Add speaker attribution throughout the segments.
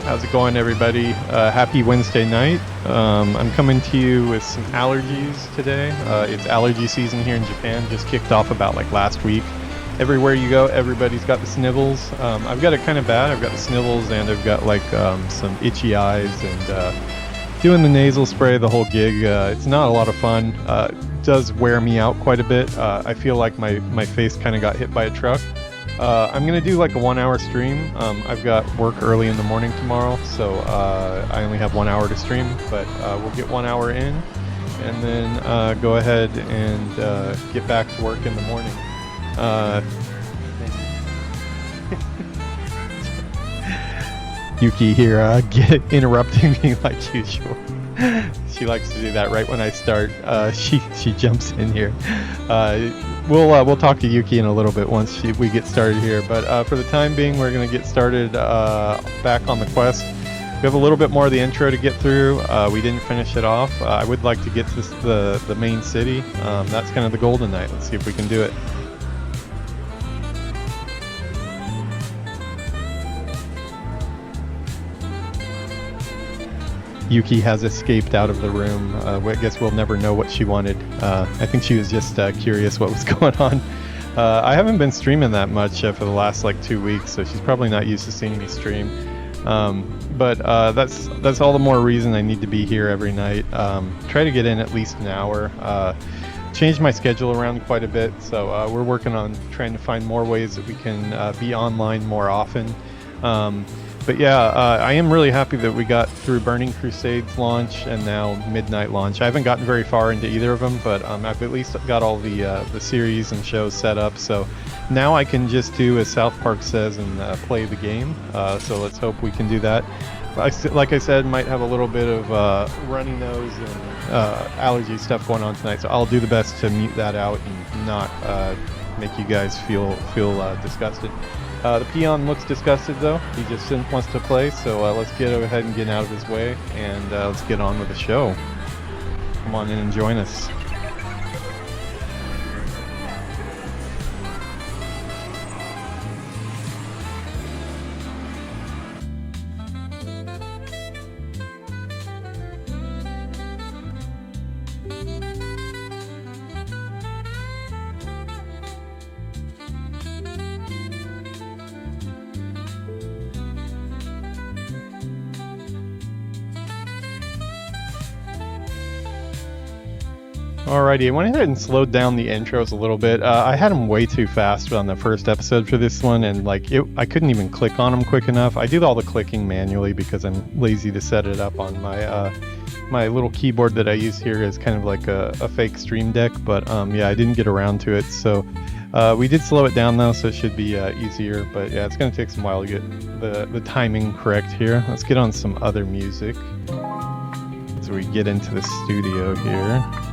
Speaker 1: How's it going, everybody? Happy Wednesday night. I'm coming to you with some allergies today. It's allergy season here in Japan. Just kicked off about like last week. Everywhere you go, everybody's got the snivels. I've got it kind of bad. I've got the snivels and I've got like some itchy eyes and doing the nasal spray, the whole gig. It's not a lot of fun. It does wear me out quite a bit. I feel like my face kind of got hit by a truck. I'm going to do like a 1 hour stream. I've got work early in the morning tomorrow, so I only have 1 hour to stream, but we'll get 1 hour in and then go ahead and get back to work in the morning. Yuki here interrupting me like usual. She likes to do that right when I start. She jumps in here. We'll talk to Yuki in a little bit once we get started here. But for the time being, we're going to get started back on the quest. We have a little bit more of the intro to get through. We didn't finish it off. I would like to get to the main city. That's kind of the goal tonight. Let's see if we can do it. Yuki has escaped out of the room. I guess we'll never know what she wanted. I think she was just curious what was going on. I haven't been streaming that much for the last like 2 weeks, so she's probably not used to seeing me stream. But that's all the more reason I need to be here every night. Try to get in at least an hour. Changed my schedule around quite a bit, so we're working on trying to find more ways that we can be online more often. But yeah, I am really happy that we got through Burning Crusades launch and now Midnight launch. I haven't gotten very far into either of them, but I've at least got all the series and shows set up. So now I can just do as South Park says and play the game. So let's hope we can do that. Like I said, might have a little bit of runny nose and allergy stuff going on tonight. So I'll do the best to mute that out and not make you guys feel disgusted. The Peon looks disgusted though. He just wants to play, so let's get ahead and get out of his way, and let's get on with the show. Come on in and join us. Alrighty, I went ahead and slowed down the intros a little bit. I had them way too fast on the first episode for this one, and I couldn't even click on them quick enough. I do all the clicking manually because I'm lazy to set it up on my little keyboard that I use here is kind of like a fake stream deck, but yeah, I didn't get around to it. So we did slow it down though, so it should be easier. But yeah, it's going to take some while to get the timing correct here. Let's get on some other music as we get into the studio here.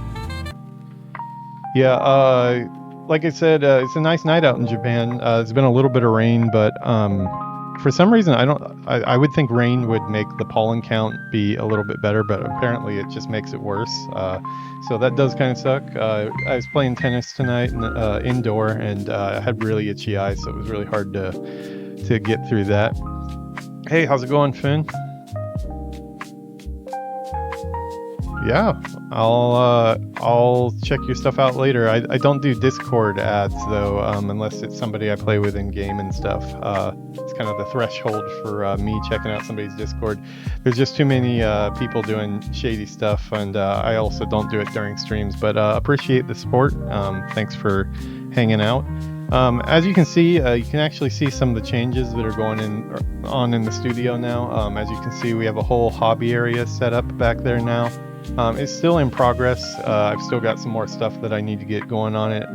Speaker 1: Yeah, like I said, it's a nice night out in Japan. There's been a little bit of rain, but for some reason I would think rain would make the pollen count be a little bit better, but apparently it just makes it worse. So that does kind of suck. I was playing tennis tonight indoor, and I had really itchy eyes, so it was really hard to get through that. Hey, how's it going, Finn? Yeah, I'll check your stuff out later. I don't do Discord ads though, unless it's somebody I play with in game and stuff. It's kind of the threshold for me checking out somebody's Discord. There's just too many people doing shady stuff, and I also don't do it during streams. But appreciate the support. Thanks for hanging out. As you can see, you can actually see some of the changes that are going on in the studio now. As you can see, we have a whole hobby area set up back there now. It's still in progress. I've still got some more stuff that I need to get going on it.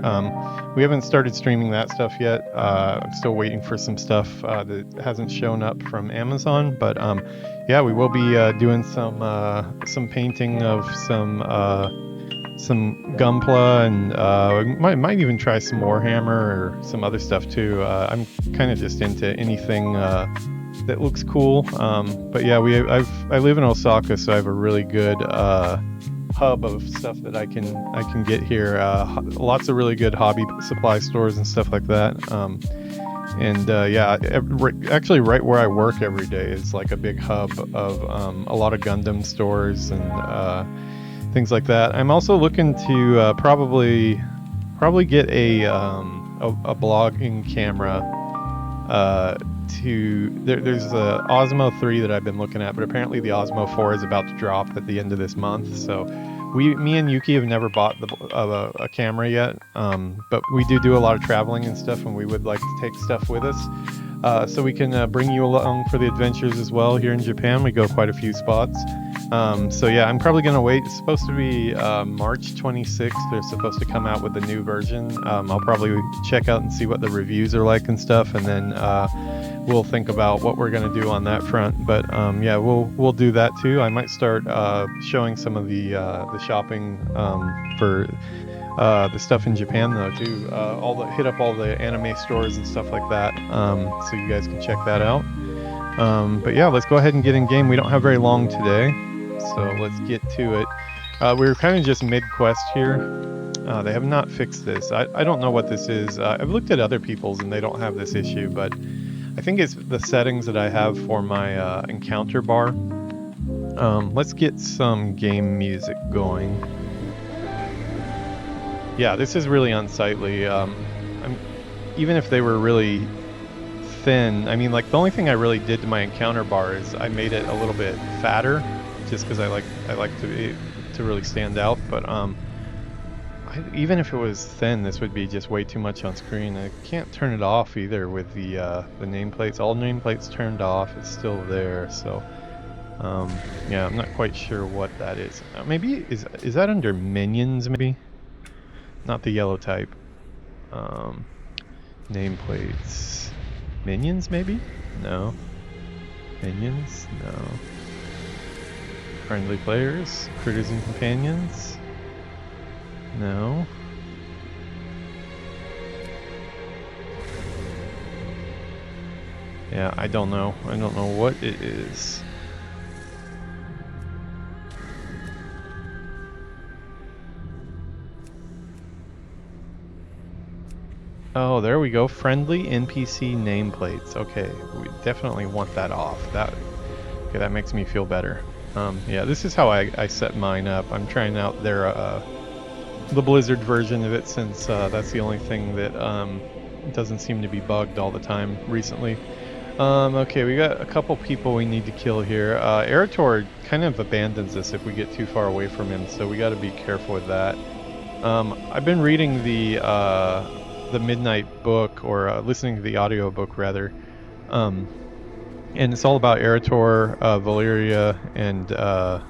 Speaker 1: We haven't started streaming that stuff yet. I'm still waiting for some stuff that hasn't shown up from Amazon, but yeah, we will be doing some painting of some Gunpla, and might even try some Warhammer or some other stuff too. I'm kind of just into anything that looks cool. But yeah, I live in Osaka, so I have a really good hub of stuff that I can get here. Lots of really good hobby supply stores and stuff like that. And yeah, actually right where I work every day is like a big hub of a lot of Gundam stores and things like that. I'm also looking to probably get a blogging camera. There's a Osmo 3 that I've been looking at, but apparently the Osmo 4 is about to drop at the end of this month. So me and Yuki have never bought a camera yet, but we do a lot of traveling and stuff, and we would like to take stuff with us, so we can bring you along for the adventures as well. Here in Japan, we go quite a few spots. So yeah, I'm probably gonna wait. It's supposed to be March 26th. They're supposed to come out with a new version. I'll probably check out and see what the reviews are like and stuff, and then we'll think about what we're gonna do on that front. But yeah, we'll do that too. I might start showing some of the shopping for the stuff in Japan though too. Hit up all the anime stores and stuff like that, so you guys can check that out. But yeah, let's go ahead and get in game. We don't have very long today, so let's get to it. We're kind of just mid-quest here. They have not fixed this. I don't know what this is. I've looked at other people's and they don't have this issue, but I think it's the settings that I have for my encounter bar. Let's get some game music going. Yeah, this is really unsightly. Even if they were really thin, I mean, like, the only thing I really did to my encounter bar is I made it a little bit fatter, just because I like to really stand out. But even if it was thin, this would be just way too much on screen. I can't turn it off either with the nameplates. All nameplates turned off. It's still there. So yeah, I'm not quite sure what that is. Maybe is that under minions? Maybe not the yellow type. Nameplates. Minions, maybe? No. Minions? No. Friendly players? Critters and companions? No. Yeah, I don't know. I don't know what it is. Oh, there we go. Friendly NPC nameplates. Okay, we definitely want that off. Okay, that makes me feel better. Yeah, this is how I set mine up. I'm trying out the Blizzard version of it, since that's the only thing that doesn't seem to be bugged all the time recently. Okay, we got a couple people we need to kill here. Erator kind of abandons us if we get too far away from him, so we got to be careful with that. I've been reading the Midnight book, or listening to the audio book rather, and it's all about Erator, Valyria, and I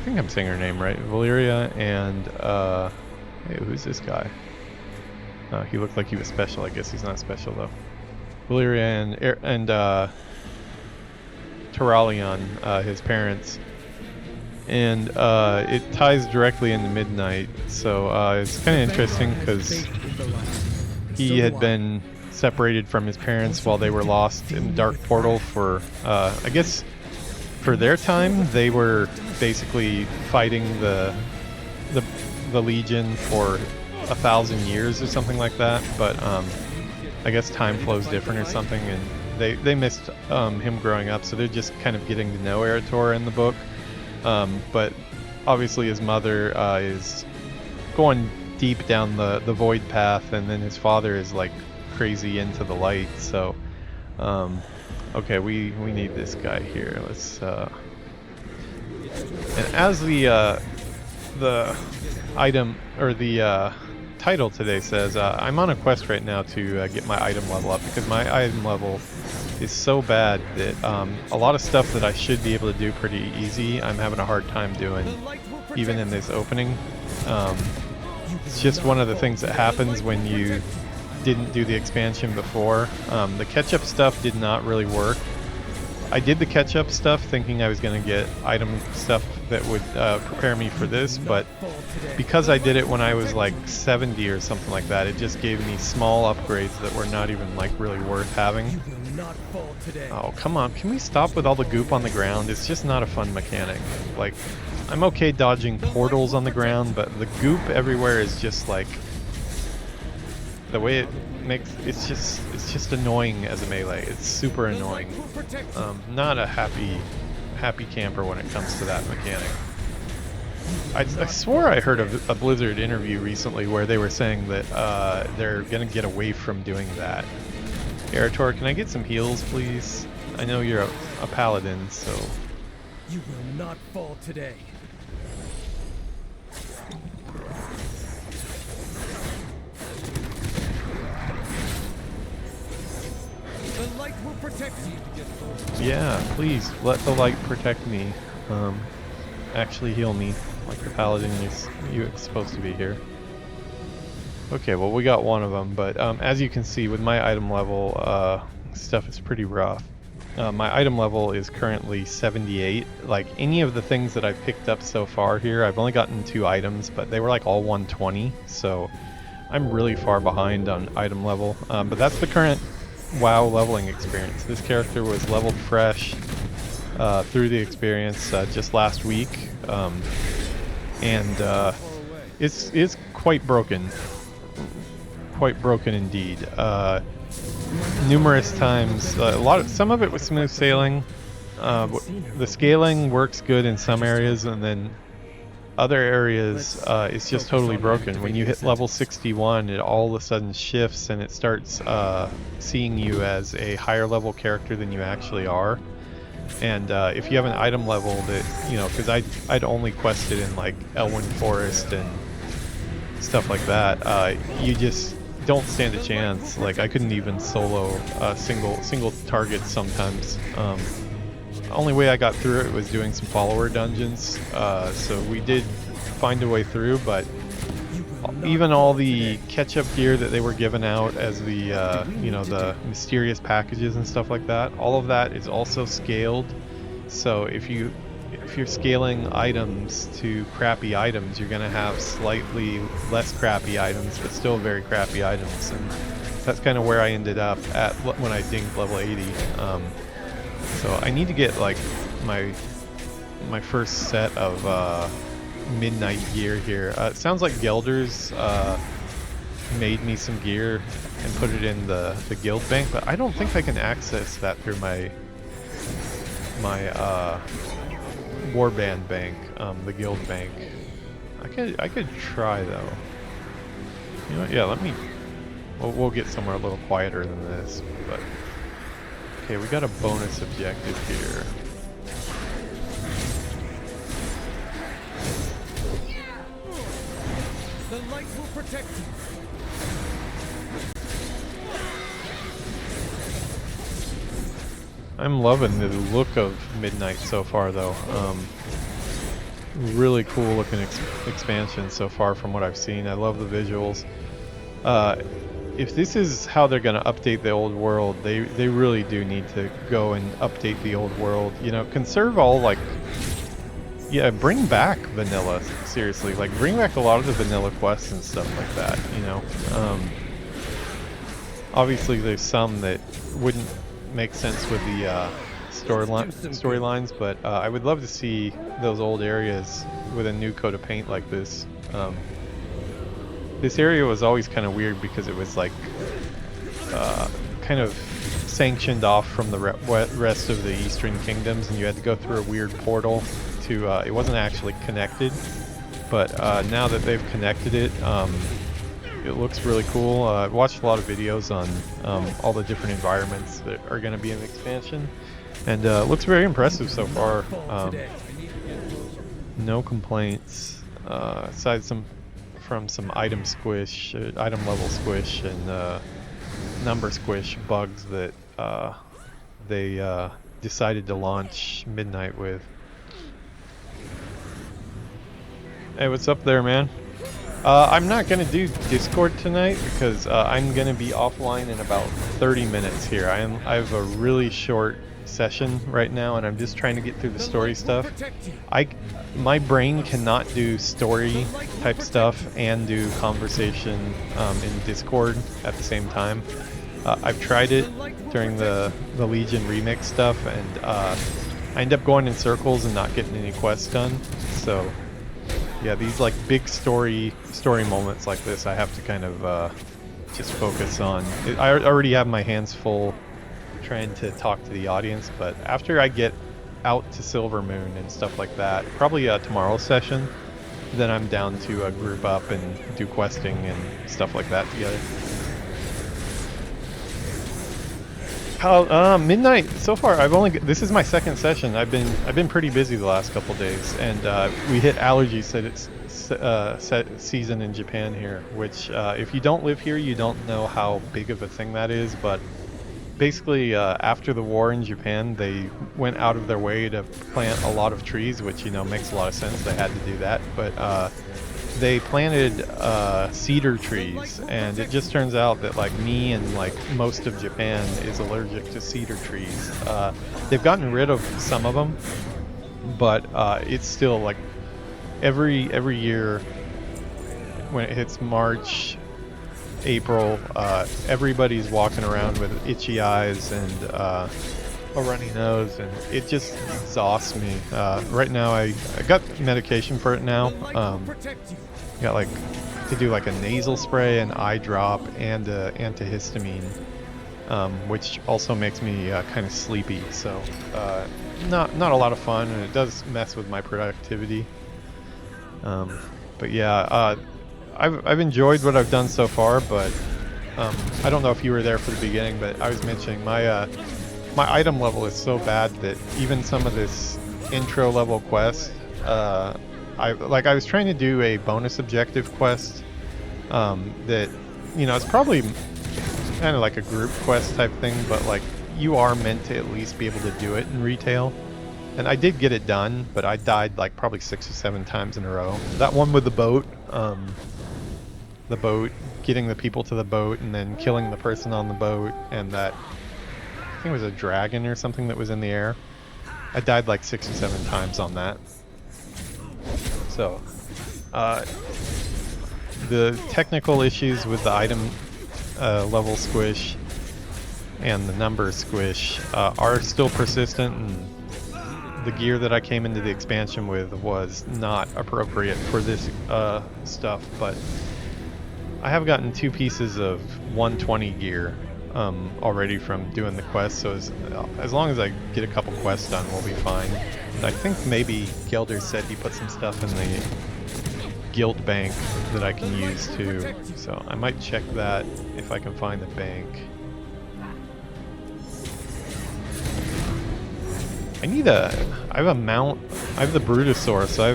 Speaker 1: think I'm saying her name right, Valyria, and hey, who's this guy? He looked like he was special. I guess he's not special though. Valyria and Terralion, his parents. And it ties directly into Midnight, so it's kind of interesting because he had been separated from his parents while they were lost in the Dark Portal for, I guess, for their time. They were basically fighting the Legion for 1,000 years or something like that, but I guess time flows different or something, and they missed him growing up, so they're just kind of getting to know Erator in the book. But obviously his mother is going deep down the void path, and then his father is like crazy into the light. So okay, we need this guy here. Let's and as the item, or the title today says, I'm on a quest right now to get my item level up, because my item level is so bad that a lot of stuff that I should be able to do pretty easy, I'm having a hard time doing, even in this opening. It's just one of the things that happens when you didn't do the expansion before. The catch-up stuff did not really work. I did the catch-up stuff thinking I was going to get item stuff that would prepare me for this, but because I did it when I was like 70 or something like that, it just gave me small upgrades that were not even like really worth having. Oh, come on, can we stop with all the goop on the ground? It's just not a fun mechanic. Like, I'm okay dodging portals on the ground, but the goop everywhere is just like, The way it makes it's just annoying as a melee. It's super annoying. Not a happy camper when it comes to that mechanic. I swore I heard a Blizzard interview recently where they were saying that they're gonna get away from doing that. Erator, can I get some heals, please? I know you're a paladin, so...
Speaker 2: You will not fall today. The light will protect you.
Speaker 1: Yeah, please, let the light protect me. Actually heal me, like the paladin you're supposed to be here. Okay, well we got one of them, but as you can see with my item level, stuff is pretty rough. My item level is currently 78. Like any of the things that I've picked up so far here, I've only gotten 2 items, but they were like all 120, so I'm really far behind on item level. But that's the current WoW leveling experience. This character was leveled fresh through the experience just last week, and it's quite broken. Quite broken indeed. Numerous times, some of it was smooth sailing. The scaling works good in some areas, and then other areas it's just totally broken. When you hit level 61, it all of a sudden shifts and it starts seeing you as a higher level character than you actually are. And if you have an item level that, you know, because I'd only quested in like Elwyn Forest and stuff like that, you just don't stand a chance. Like I couldn't even solo single targets sometimes. The only way I got through it was doing some follower dungeons, so we did find a way through, but even all the catch-up gear that they were giving out as the you know, the mysterious packages and stuff like that, all of that is also scaled. So if you're scaling items to crappy items, you're gonna have slightly less crappy items, but still very crappy items, and that's kind of where I ended up at when I dinged level 80. So I need to get like my first set of midnight gear here. It sounds like Gelders made me some gear and put it in the guild bank, but I don't think I can access that through my warband bank, the guild bank. I could try though. You know what? Yeah, we'll get somewhere a little quieter than this, but okay, we got a bonus objective here.
Speaker 2: The light will protect you.
Speaker 1: I'm loving the look of Midnight so far though. Really cool looking expansion so far from what I've seen. I love the visuals. If this is how they're going to update the old world, they really do need to go and update the old world. You know, conserve all, like, yeah, bring back vanilla, seriously. Like, bring back a lot of the vanilla quests and stuff like that, you know. Obviously, there's some that wouldn't make sense with the storylines, but I would love to see those old areas with a new coat of paint like this. This area was always kind of weird because it was like kind of sanctioned off from the rest of the Eastern Kingdoms, and you had to go through a weird portal to, it wasn't actually connected, but now that they've connected it, it looks really cool. I watched a lot of videos on all the different environments that are going to be in the expansion, and it looks very impressive so far. No complaints, aside from some item squish, item level squish, and number squish bugs that they decided to launch Midnight with. Hey, what's up there, man? I'm not going to do Discord tonight because I'm going to be offline in about 30 minutes here. I have a really short session right now, and I'm just trying to get through the story stuff. My brain cannot do story type stuff and do conversation in Discord at the same time. I've tried it during the Legion remix stuff, and I end up going in circles and not getting any quests done. So yeah, these like big story moments like this, I have to kind of just focus on. I already have my hands full trying to talk to the audience, but after I get out to Silver Moon and stuff like that, probably tomorrow's session, then I'm down to group up and do questing and stuff like that together. How midnight so far? This is my second session. I've been pretty busy the last couple days, and we hit allergy season in Japan here, which if you don't live here, you don't know how big of a thing that is. But basically, after the war in Japan, they went out of their way to plant a lot of trees, which makes a lot of sense. They had to do that, but they planted cedar trees, and it just turns out that like me and like most of Japan is allergic to cedar trees. They've gotten rid of some of them, but it's still like every year when it hits March, April, everybody's walking around with itchy eyes and a runny nose, and it just exhausts me. Right now I got medication for it now. Got like to do like a nasal spray, an eye drop, and antihistamine, which also makes me kind of sleepy. So not a lot of fun, and it does mess with my productivity. But yeah, I've enjoyed what I've done so far, but I don't know if you were there for the beginning, but I was mentioning my item level is so bad that even some of this intro level quest, I was trying to do a bonus objective quest that it's probably kind of like a group quest type thing, but like you are meant to at least be able to do it in retail. And I did get it done, but I died like probably 6 or 7 times in a row. That one with the boat, getting the people to the boat and then killing the person on the boat, and that, I think it was a dragon or something that was in the air. I died like 6 or 7 times on that. So, the technical issues with the item level squish and the number squish are still persistent, and the gear that I came into the expansion with was not appropriate for this stuff, but I have gotten 2 pieces of 120 gear already from doing the quest, so as long as I get a couple quests done, we'll be fine. And I think maybe Gelder said he put some stuff in the guild bank that I can use too, so I might check that if I can find the bank. I have a mount. I have the Brutosaurus. I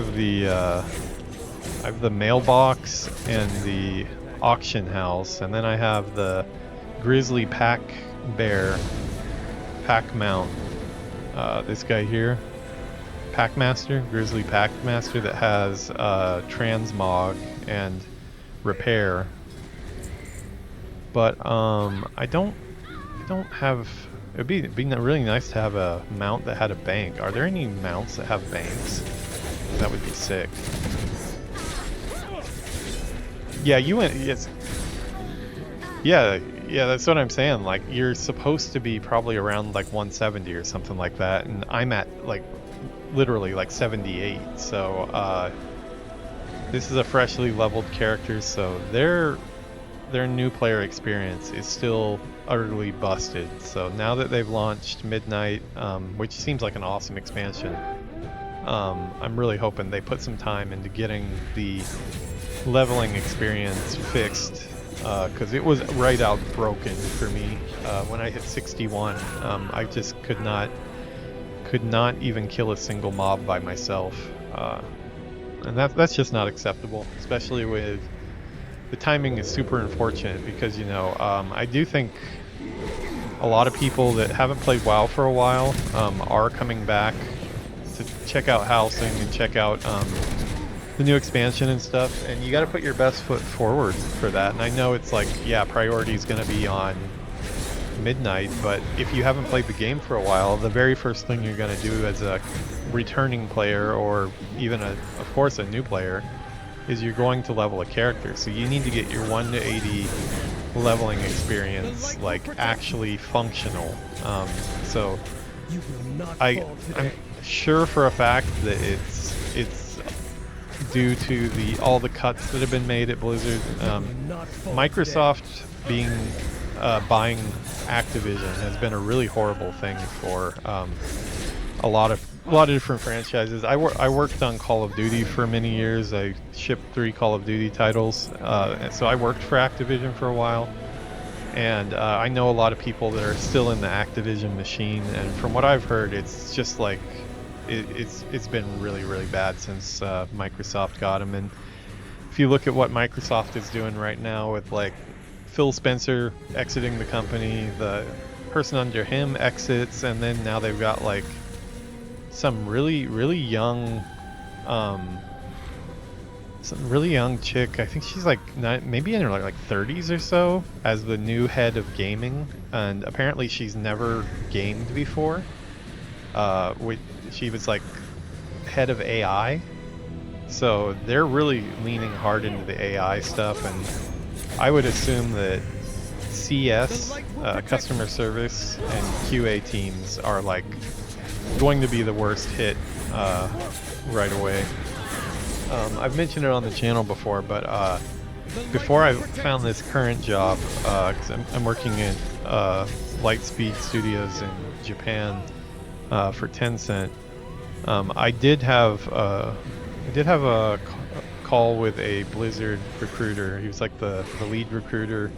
Speaker 1: have the mailbox and the auction house, and then I have the Grizzly Pack Bear pack mount. This guy here, Packmaster, Grizzly Packmaster, that has transmog and repair. But I don't have. It'd be really nice to have a mount that had a bank. Are there any mounts that have banks? That would be sick. Yeah, you went. Yes. Yeah, that's what I'm saying. Like, you're supposed to be probably around like 170 or something like that, and I'm at like literally like 78. So this is a freshly leveled character, so their new player experience is still utterly busted. So now that they've launched Midnight, which seems like an awesome expansion, I'm really hoping they put some time into getting the leveling experience fixed, because it was right out broken for me. When I hit 61, I just could not even kill a single mob by myself, and that's just not acceptable, especially with the timing is super unfortunate, because I do think a lot of people that haven't played WoW for a while are coming back to check out housing and check out the new expansion and stuff, and you got to put your best foot forward for that. And I know it's like, yeah, priority is going to be on Midnight, but if you haven't played the game for a while, the very first thing you're going to do as a returning player, or even of course a new player, is you're going to level a character. So you need to get your 1 to 80 leveling experience like actually functional. So I'm sure for a fact that it's due to all the cuts that have been made at Blizzard.
Speaker 2: Not fall
Speaker 1: Microsoft being buying Activision has been a really horrible thing for a lot of different franchises. I worked on Call of Duty for many years. I shipped 3 Call of Duty titles, and so I worked for Activision for a while. And I know a lot of people that are still in the Activision machine, and from what I've heard, it's just like it's been really, really bad since Microsoft got them. And if you look at what Microsoft is doing right now with like Phil Spencer exiting the company, the person under him exits, and then now they've got like some really, really young chick. I think she's like maybe in her like 30s or so as the new head of gaming, and apparently she's never gamed before. She was like head of AI, so they're really leaning hard into the AI stuff, and I would assume that CS, customer service, and QA teams are like going to be the worst hit right away. I've mentioned it on the channel before, but before I found this current job, because I'm working in Lightspeed Studios in Japan for Tencent, I did have a call with a Blizzard recruiter. He was like the lead recruiter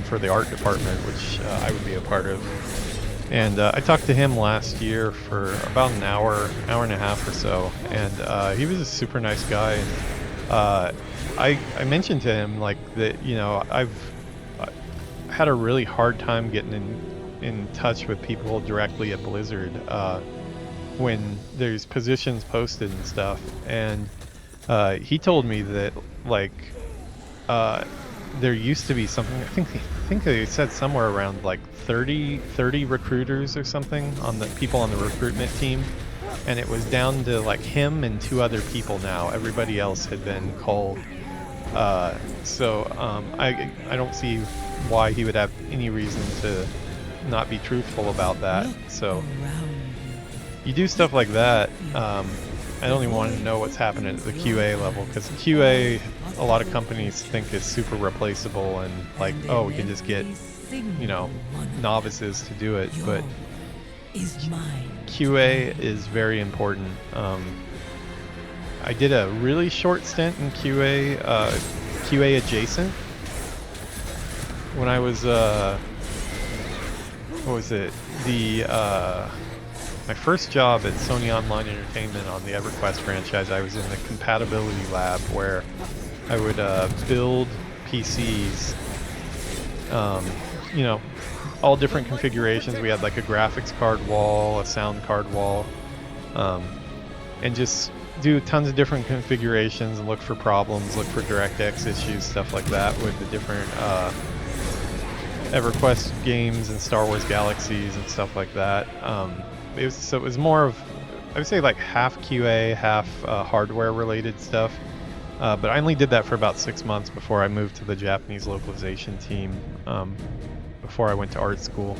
Speaker 1: for the art department, which I would be a part of. And I talked to him last year for about an hour and a half or so, and he was a super nice guy. I mentioned to him like that, you know, I've had a really hard time getting in touch with people directly at Blizzard when there's positions posted and stuff, and he told me that like there used to be something, I think they said somewhere around like 30 recruiters or something on the people on the recruitment team, and it was down to like him and 2 other people now. Everybody else had been called. So I don't see why he would have any reason to not be truthful about that. So you do stuff like that. I don't even want to know what's happening at the QA level, because QA, a lot of companies think is super replaceable, and like, oh, we can just get, you know, novices to do it, but QA is very important. I did a really short stint in QA, QA adjacent, when I was, what was it, my first job at Sony Online Entertainment on the EverQuest franchise. I was in the compatibility lab where I would build PCs, you know, all different configurations. We had like a graphics card wall, a sound card wall, and just do tons of different configurations and look for problems, look for DirectX issues, stuff like that with the different EverQuest games and Star Wars Galaxies and stuff like that. It was more of, I would say like half QA, half hardware related stuff. But I only did that for about 6 months before I moved to the Japanese localization team, before I went to art school.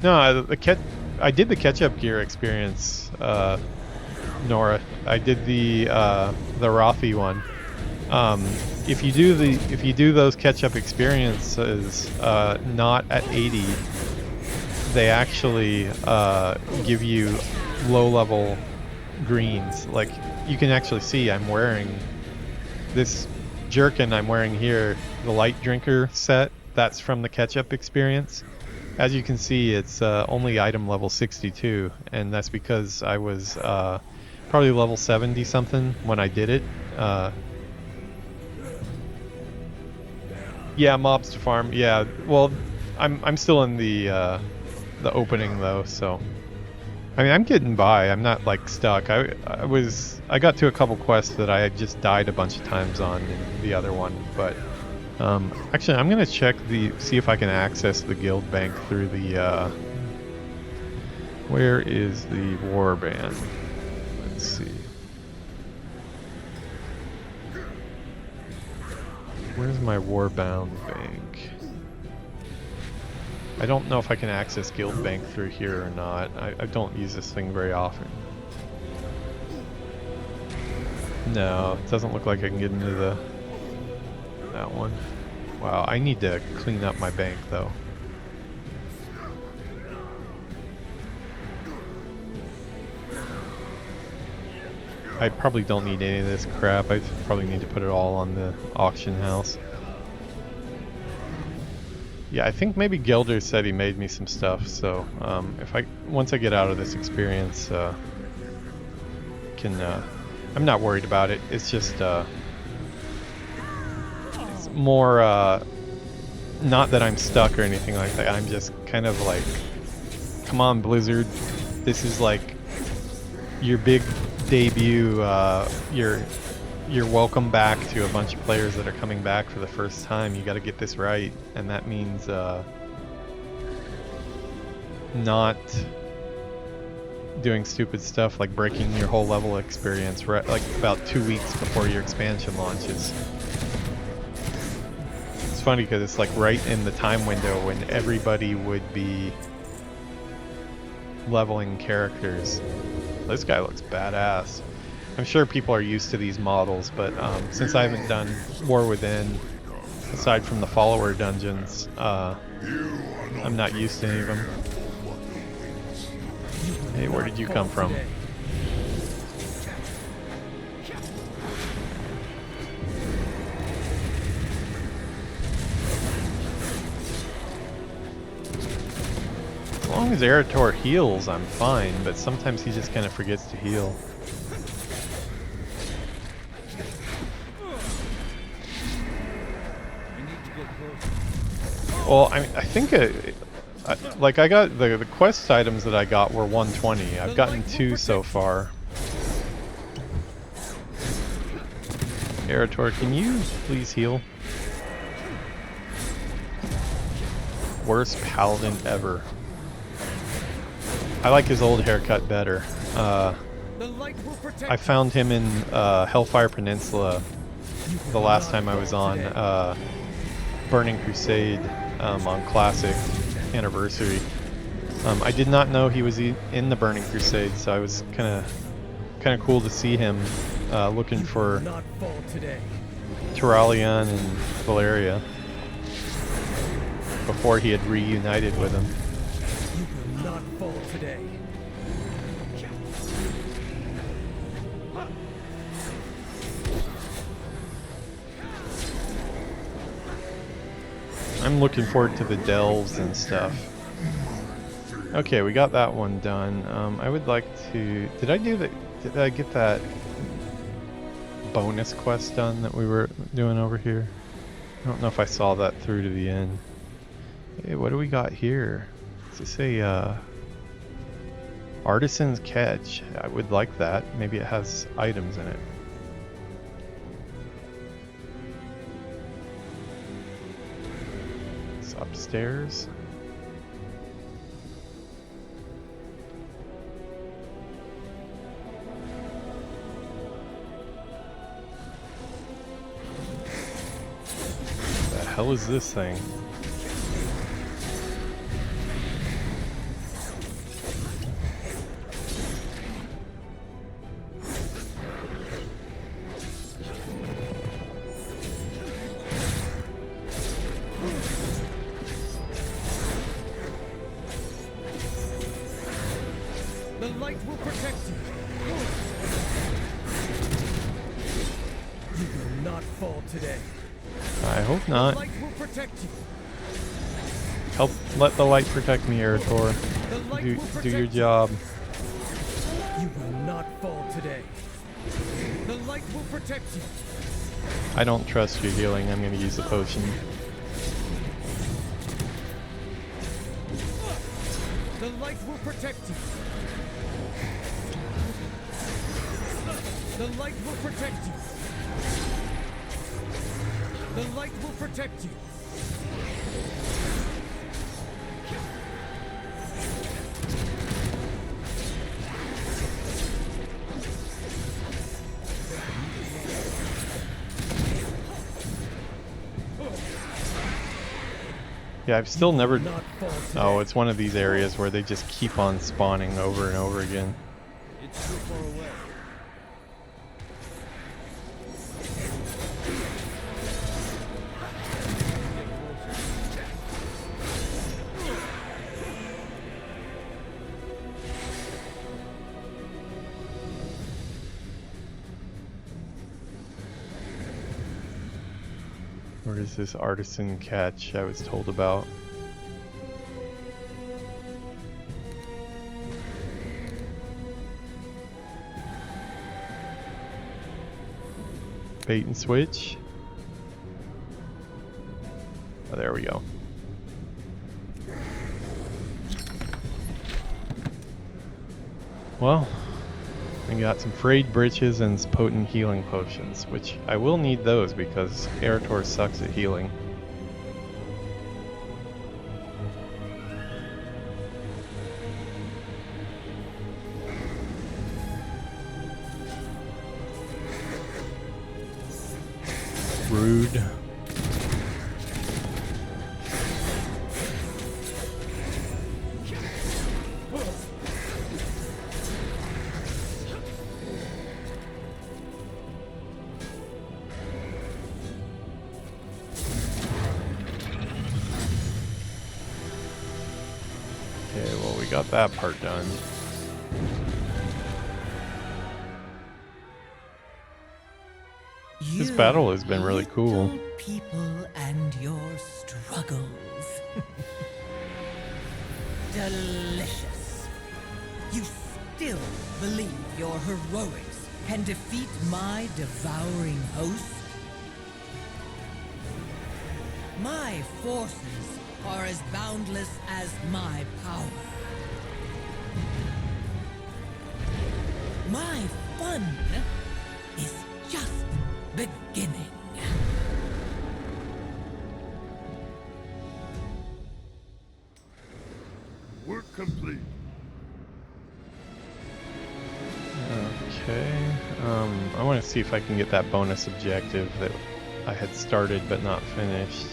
Speaker 1: No, I did the Ketchup Gear experience, Nora. I did the Rothy one. If you do those Ketchup experiences not at 80, they actually give you low-level greens. Like, you can actually see I'm wearing this jerkin I'm wearing here, the light drinker set. That's from the Ketchup experience. As you can see, it's only item level 62, and that's because I was probably level 70 something when I did it. Yeah, mobs to farm. Yeah, well, I'm still in the opening though, so I mean, I'm getting by. I'm not like stuck. I got to a couple quests that I had just died a bunch of times on in the other one, but actually I'm gonna see if I can access the guild bank through the where is the warband? Let's see. Where's my warbound bank? I don't know if I can access guild bank through here or not. I don't use this thing very often. No, it doesn't look like I can get into that one. Wow, I need to clean up my bank though. I probably don't need any of this crap. I probably need to put it all on the auction house. Yeah, I think maybe Gilder said he made me some stuff, so once I get out of this experience, I'm not worried about it. It's just it's more not that I'm stuck or anything like that. I'm just kind of like, come on, Blizzard, this is like your big debut. You're welcome back to a bunch of players that are coming back for the first time. You got to get this right, and that means not doing stupid stuff like breaking your whole level experience right like about 2 weeks before your expansion launches. It's funny because it's like right in the time window when everybody would be leveling characters. This guy looks badass. I'm sure people are used to these models, but since I haven't done War Within, aside from the follower dungeons, I'm not used to any of them. Hey, where did you come from? As long as Erator heals, I'm fine, but sometimes he just kind of forgets to heal. Well, I think like I got the quest items that I got were 120. I've gotten 2 so far. Erator, can you please heal? Worst paladin ever. I like his old haircut better. I found him in Hellfire Peninsula the last time I was on Burning Crusade on Classic Anniversary. I did not know he was in the Burning Crusade, so I was kind of cool to see him looking for Turalion and Valeria before he had reunited with him.
Speaker 2: You will not fall today.
Speaker 1: I'm looking forward to the delves and stuff. Okay, we got that one done. I would like to... Did I get that bonus quest done that we were doing over here? I don't know if I saw that through to the end. Hey, what do we got here? Does it say Artisan's Catch? I would like that. Maybe it has items in it. It's upstairs. What the hell is this thing?
Speaker 2: The light will protect you. You will not fall today.
Speaker 1: I hope not.
Speaker 2: The light will protect you.
Speaker 1: Let the light protect me, Erator. Do your job.
Speaker 2: You will not fall today. The light will protect you.
Speaker 1: I don't trust your healing. I'm going to use the potion.
Speaker 2: The light will protect you. The light will protect you. The light will protect you.
Speaker 1: Yeah, I've still never...
Speaker 2: Not fall today.
Speaker 1: Oh, it's one of these areas where they just keep on spawning over and over again.
Speaker 2: It's too far away.
Speaker 1: Where is this artisan catch I was told about? Bait and switch. Oh, there we go. Well, we got some frayed breeches and some potent healing potions, which I will need those because Eretor sucks at healing. Rude. Okay, well, we got that part done. This battle has been really cool.
Speaker 3: Little people and your struggles. Delicious. You still believe your heroics can defeat my devouring host? My forces are as boundless as my power. My fun is just beginning.
Speaker 2: Work complete.
Speaker 1: Okay. I want to see if I can get that bonus objective that I had started but not finished.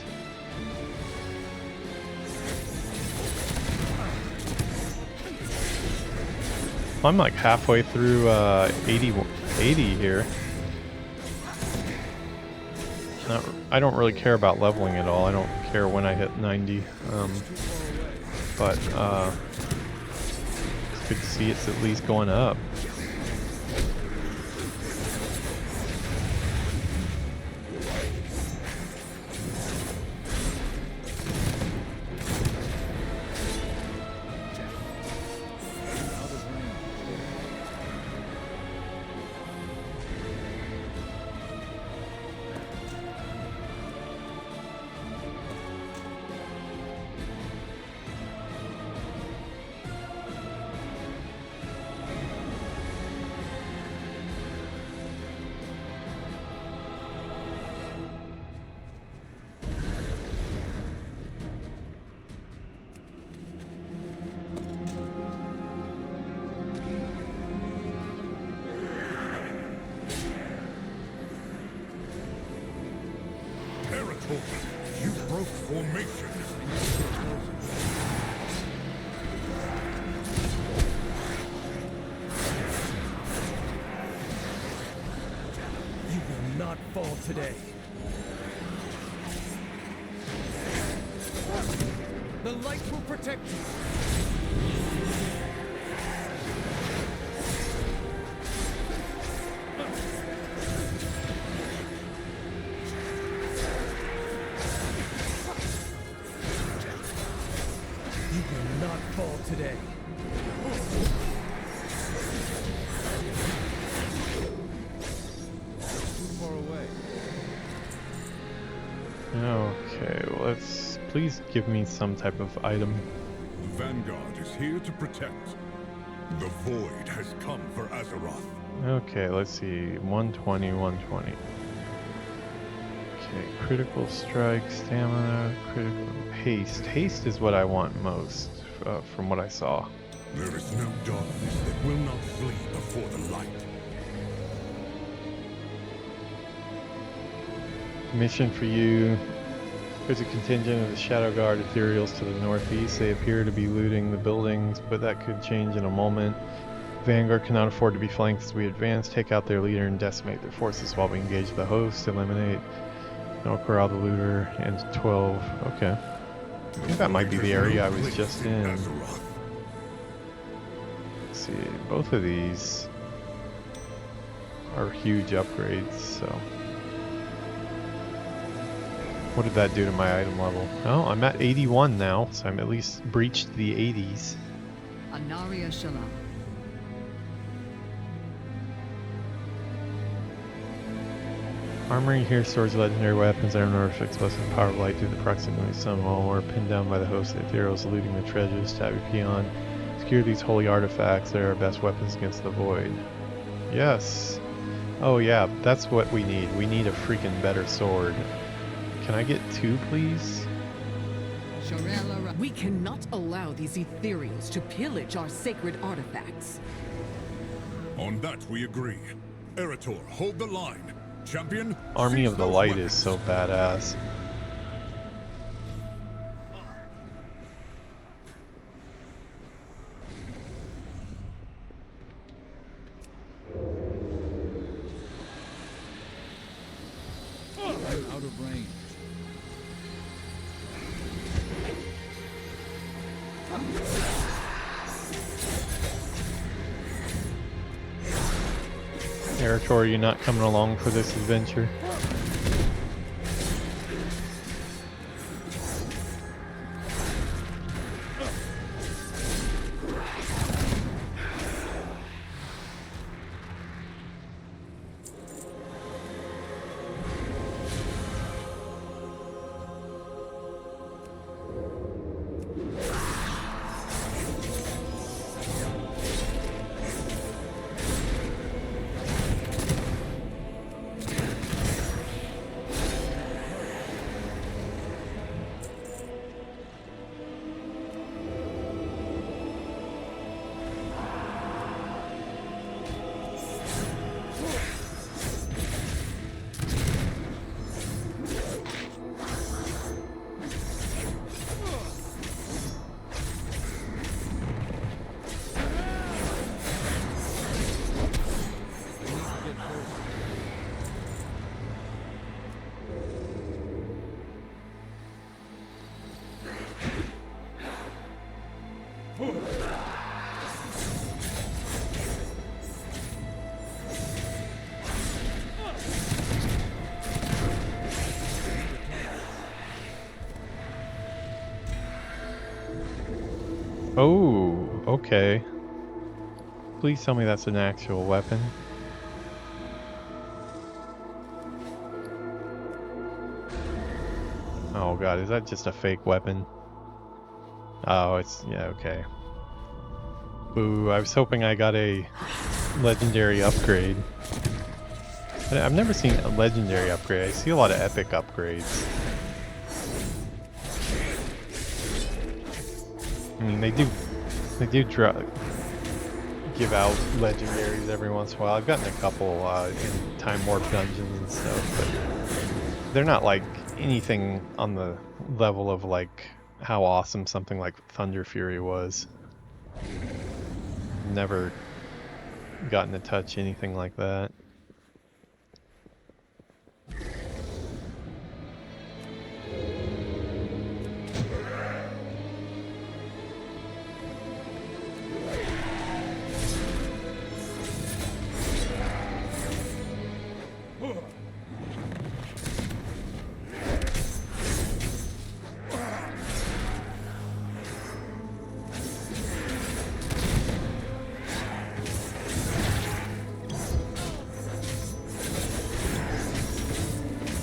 Speaker 1: I'm like halfway through 80 here. I don't really care about leveling at all. I don't care when I hit 90. But it's good to see it's at least going up.
Speaker 2: You broke formation. You will not fall today. The light will protect you. You will not fall today. Too far away.
Speaker 1: Okay, well, please give me some type of item.
Speaker 4: The Vanguard is here to protect. The Void has come for Azeroth.
Speaker 1: Okay, let's see. 120, 120. Okay, critical strike, stamina, critical haste. Haste is what I want most, from what I saw.
Speaker 4: There is no darkness that will not flee before the light.
Speaker 1: Mission for you. There's a contingent of the Shadow Guard ethereals to the northeast. They appear to be looting the buildings, but that could change in a moment. Vanguard cannot afford to be flanked as we advance. Take out their leader and decimate their forces while we engage the host. Eliminate. No, corral the looter. And 12. Okay. I think that might be the area I was just in. Let's see. Both of these are huge upgrades, so. What did that do to my item level? Oh, I'm at 81 now, so I'm at least breached the 80s.
Speaker 5: Anaria Shalom.
Speaker 1: Armory here stores legendary weapons, iron artifacts, explosive power of light through the proximity of sun wall, or pinned down by the host of the ethereals, looting the treasures, stab your peon. Secure these holy artifacts, they are our best weapons against the void. Yes. Oh yeah, that's what we need. We need a freaking better sword. Can I get 2, please?
Speaker 5: We cannot allow these ethereals to pillage our sacred artifacts.
Speaker 4: On that we agree. Eretor, hold the line. Champion,
Speaker 1: Army
Speaker 4: seize
Speaker 1: of the
Speaker 4: those
Speaker 1: Light
Speaker 4: weapons.
Speaker 1: is so badass.
Speaker 2: I'm out of range.
Speaker 1: Eretor, you not coming along for this adventure? Oh, okay. Please tell me that's an actual weapon. Oh god, is that just a fake weapon? Oh, it's... yeah, okay. Ooh, I was hoping I got a legendary upgrade. But I've never seen a legendary upgrade. I see a lot of epic upgrades. I mean, they do give out legendaries every once in a while. I've gotten a couple in Time Warp dungeons and stuff, but they're not like anything on the level of like how awesome something like Thunder Fury was. Never gotten to touch anything like that.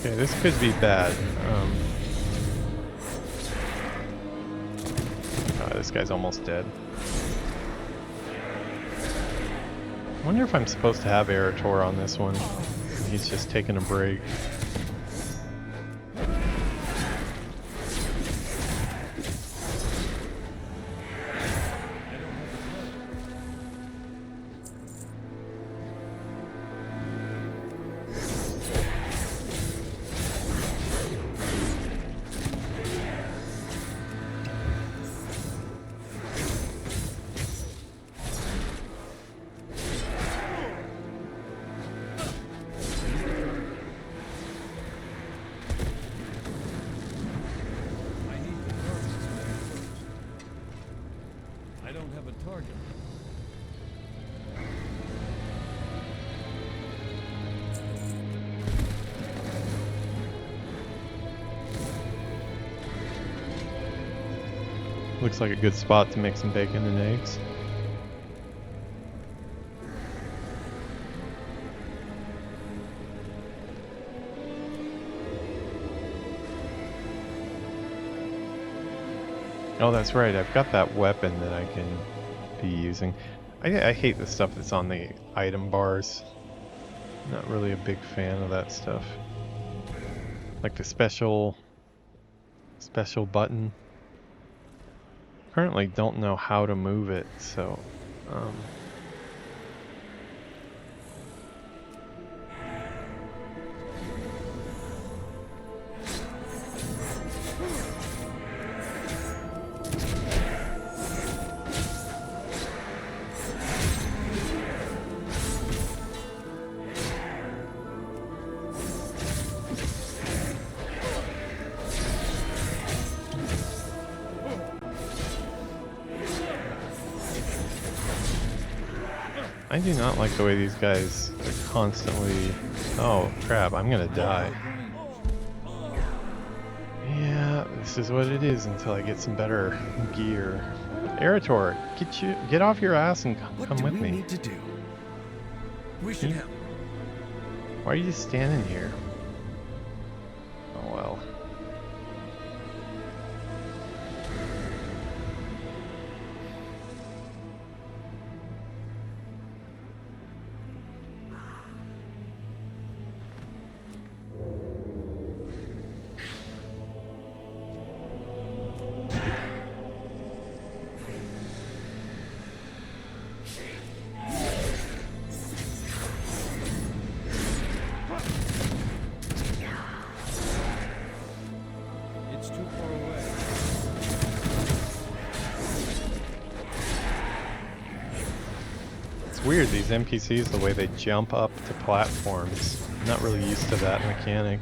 Speaker 1: Okay, this could be bad. This guy's almost dead. I wonder if I'm supposed to have Eretor on this one. He's just taking a break. Looks like a good spot to make some bacon and eggs. Oh, that's right. I've got that weapon that I can be using. I hate the stuff that's on the item bars. Not really a big fan of that stuff. Like the special button. Currently don't know how to move it, so I do not like the way these guys are constantly... Oh crap, I'm gonna die. Yeah, this is what it is until I get some better gear. Erator, get off your ass and come with me.
Speaker 2: What do we need to do? We should help.
Speaker 1: Why are you just standing here? Oh well.
Speaker 2: It's too far away.
Speaker 1: It's weird, these NPCs, the way they jump up to platforms. I'm not really used to that mechanic.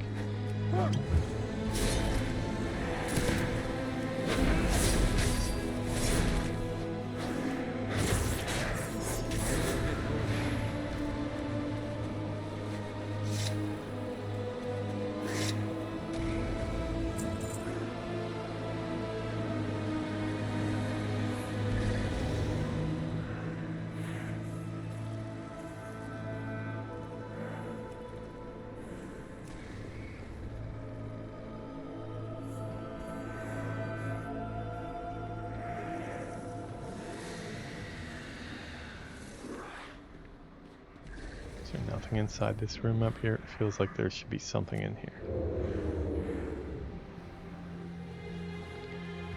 Speaker 1: Is there nothing inside this room up here? It feels like there should be something in here.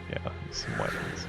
Speaker 1: Yeah, some weapons.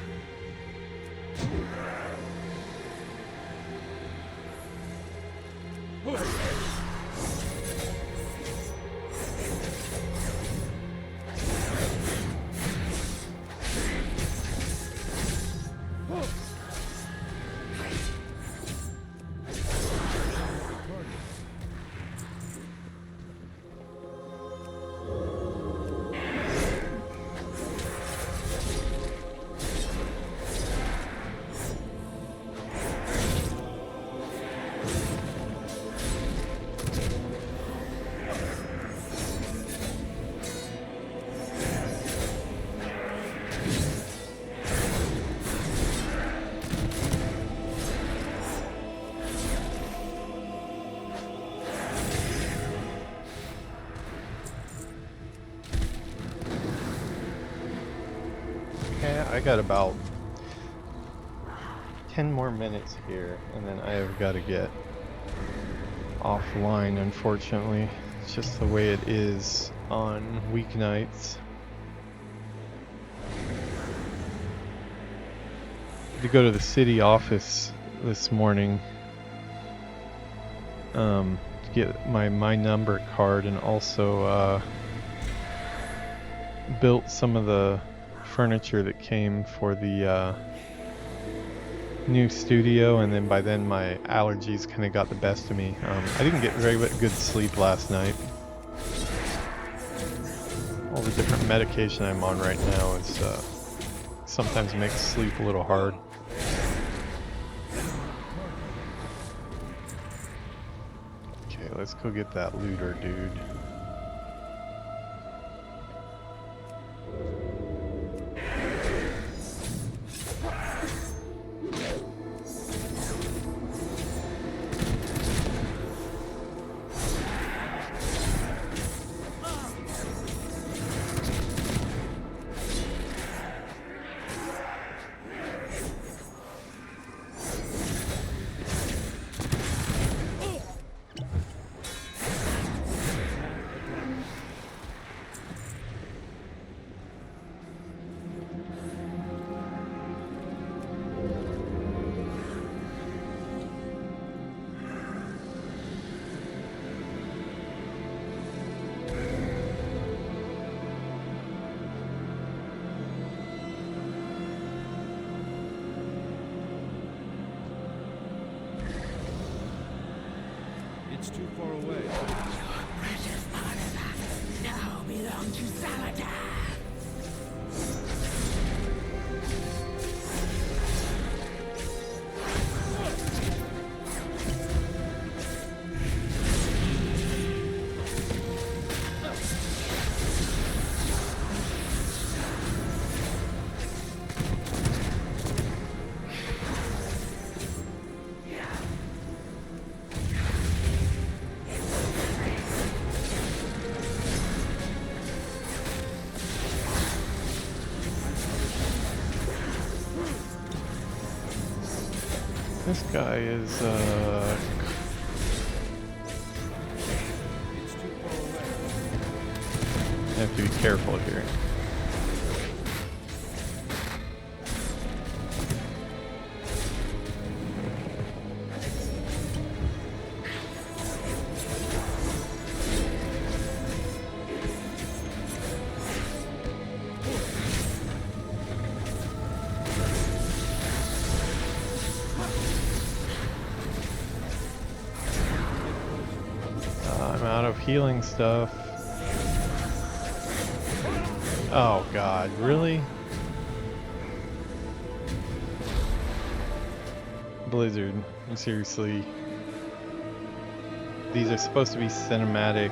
Speaker 1: I got about 10 more minutes here, and then I have got to get offline, unfortunately. It's just the way it is on weeknights. To go to the city office this morning to get my number card, and also built some of the furniture that came for the new studio, and then by then my allergies kind of got the best of me. I didn't get very good sleep last night. All the different medication I'm on right now is sometimes makes sleep a little hard. Okay, let's go get that looter dude.
Speaker 2: It's too far away.
Speaker 3: Precious artifacts now belong to Saladin.
Speaker 1: This guy is,
Speaker 2: It's too far away.
Speaker 1: I have to be careful here. I'm out of healing stuff. Oh god, really? Blizzard, seriously. These are supposed to be cinematic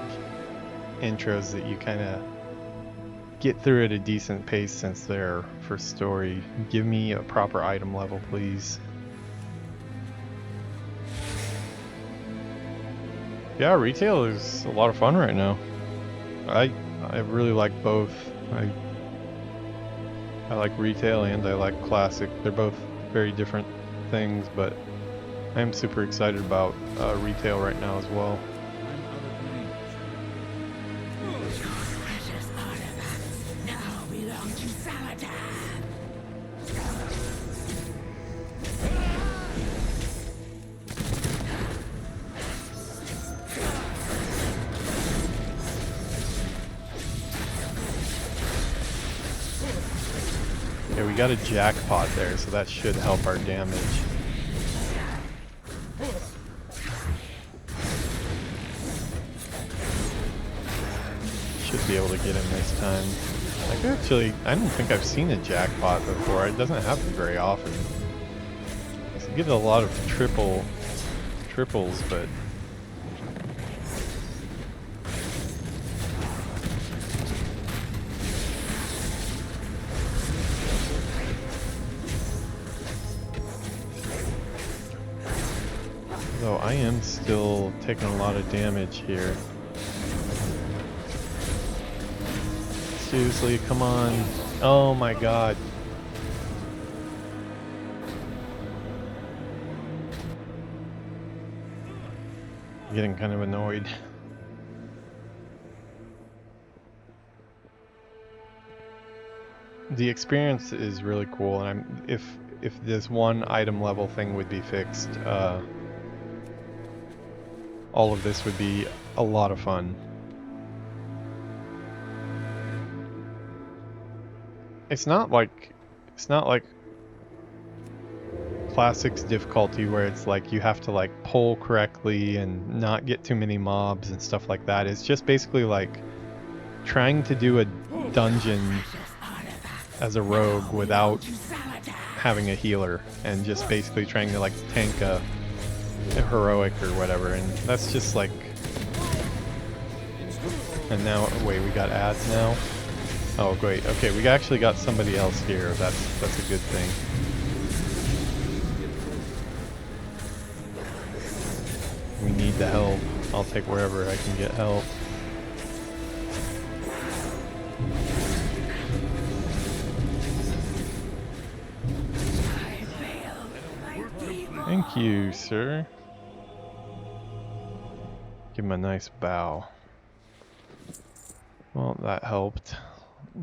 Speaker 1: intros that you kind of get through at a decent pace since they're for story. Give me a proper item level, please. Yeah, retail is a lot of fun right now. I really like both. I like retail and I like classic. They're both very different things, but I'm super excited about retail right now as well.
Speaker 2: I'm out of range.
Speaker 3: Precious artifacts now belong to Saladin.
Speaker 1: Okay, we got a jackpot there, so that should help our damage. Should be able to get him this time. I don't think I've seen a jackpot before. It doesn't happen very often. It gives a lot of triples, but though I am still taking a lot of damage here. Seriously, come on. Oh my god. I'm getting kind of annoyed. The experience is really cool, and if this one item level thing would be fixed, all of this would be a lot of fun. It's not like Classic's difficulty where it's like you have to like pull correctly and not get too many mobs and stuff like that. It's just basically like trying to do a dungeon as a rogue without having a healer and just basically trying to like tank a heroic or whatever, and that's just like. And now, wait, we got ads now. Oh great, okay, we actually got somebody else here. That's a good thing. We need the help. I'll take wherever I can get help. Thank you, sir. Give him a nice bow. Well, that helped.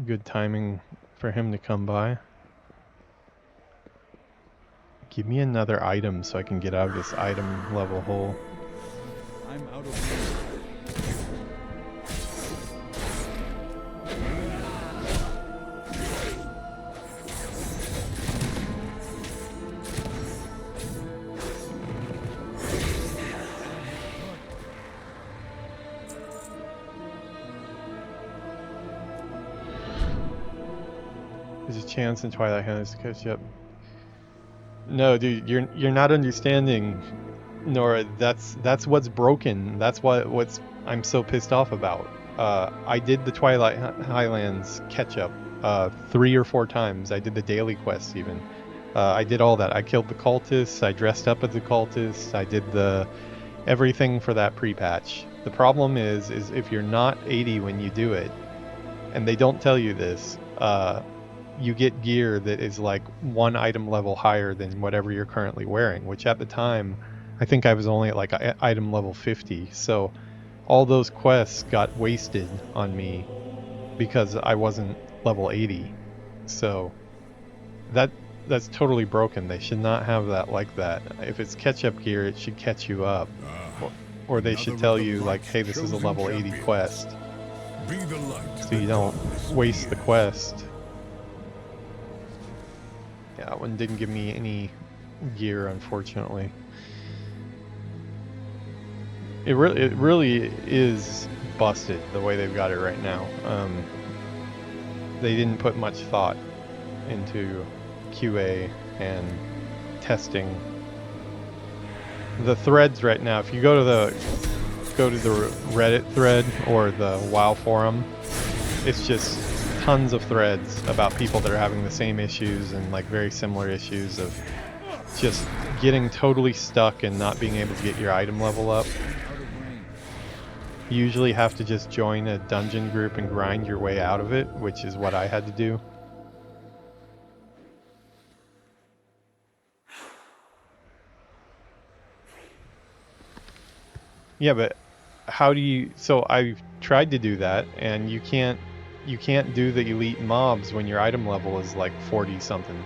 Speaker 1: Good timing for him to come by. Give me another item so I can get out of this item level hole.
Speaker 2: I'm out of range.
Speaker 1: chance in Twilight Highlands to catch up. No, dude, you're not understanding, Nora. That's what's broken. That's what's I'm so pissed off about. I did the Twilight Highlands catch up 3 or 4 times. I did the daily quests even. I did all that. I killed the cultists. I dressed up as the cultists. I did everything for that pre-patch. The problem is if you're not 80 when you do it, and they don't tell you this, you get gear that is like 1 item level higher than whatever you're currently wearing, which at the time, I think I was only at like item level 50. So all those quests got wasted on me because I wasn't level 80. So that's totally broken. They should not have that like that. If it's catch-up gear, it should catch you up. Or they should tell you like, hey, this is a level 80 quest. So you don't waste the quest. Yeah, that one didn't give me any gear, unfortunately. It really is busted the way they've got it right now. They didn't put much thought into QA and testing. The threads right now, if you go to the Reddit thread or the WoW forum, it's just tons of threads about people that are having the same issues and like very similar issues of just getting totally stuck and not being able to get your item level up. You usually have to just join a dungeon group and grind your way out of it, which is what I had to do. Yeah, but how do you... So I've tried to do that, and you can't do the elite mobs when your item level is like 40 something.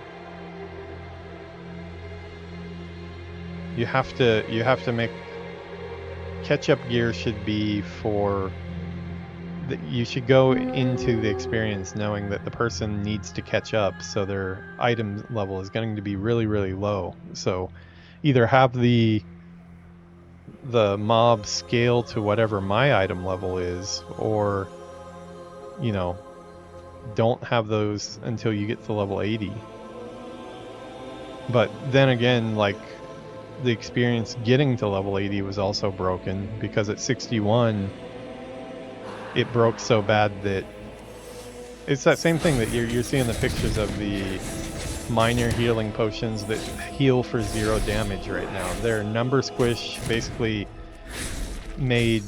Speaker 1: You have to make... Catch-up gear should be for... You should go into the experience knowing that the person needs to catch up, so their item level is going to be really, really low. So either have the mob scale to whatever my item level is, or, you know, don't have those until you get to level 80. But then again, like, the experience getting to level 80 was also broken, because at 61 it broke so bad that it's that same thing that you're seeing the pictures of the minor healing potions that heal for 0 damage right now. Their number squish basically made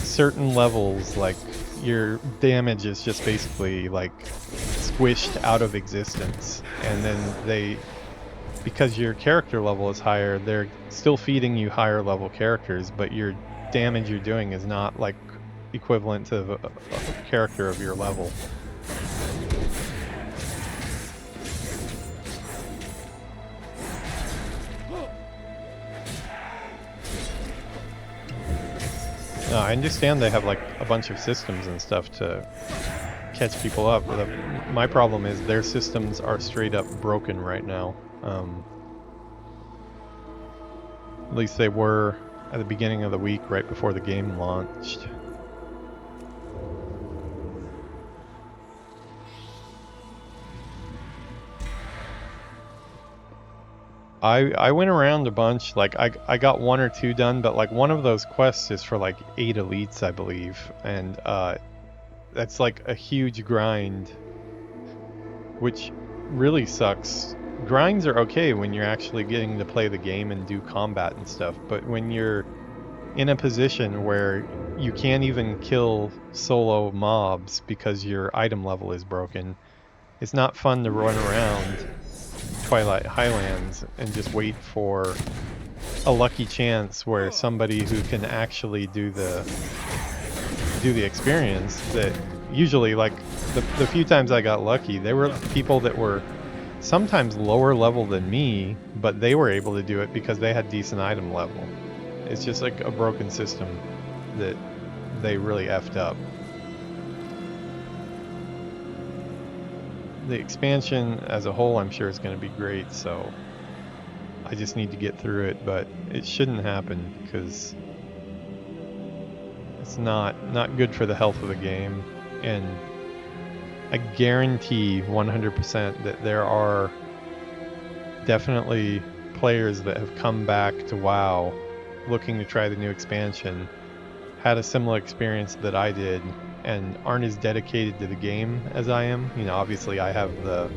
Speaker 1: certain levels, like, your damage is just basically like squished out of existence, and then because your character level is higher, they're still feeding you higher level characters, but your damage you're doing is not like equivalent to a character of your level. No, I understand they have like a bunch of systems and stuff to catch people up, but my problem is their systems are straight up broken right now. At least they were at the beginning of the week, right before the game launched. I went around a bunch, like I got 1 or 2 done, but like one of those quests is for like 8 elites, I believe, and that's like a huge grind, which really sucks. Grinds are okay when you're actually getting to play the game and do combat and stuff, but when you're in a position where you can't even kill solo mobs because your item level is broken, it's not fun to run around Twilight Highlands and just wait for a lucky chance where somebody who can actually do the experience. That usually, like, the few times I got lucky, they were people that were sometimes lower level than me, but they were able to do it because they had decent item level. It's just like a broken system that they really effed up. The expansion as a whole, I'm sure, is going to be great, so I just need to get through it, but it shouldn't happen because it's not good for the health of the game. And I guarantee 100% that there are definitely players that have come back to WoW looking to try the new expansion, had a similar experience that I did, and aren't as dedicated to the game as I am. You know, obviously I have the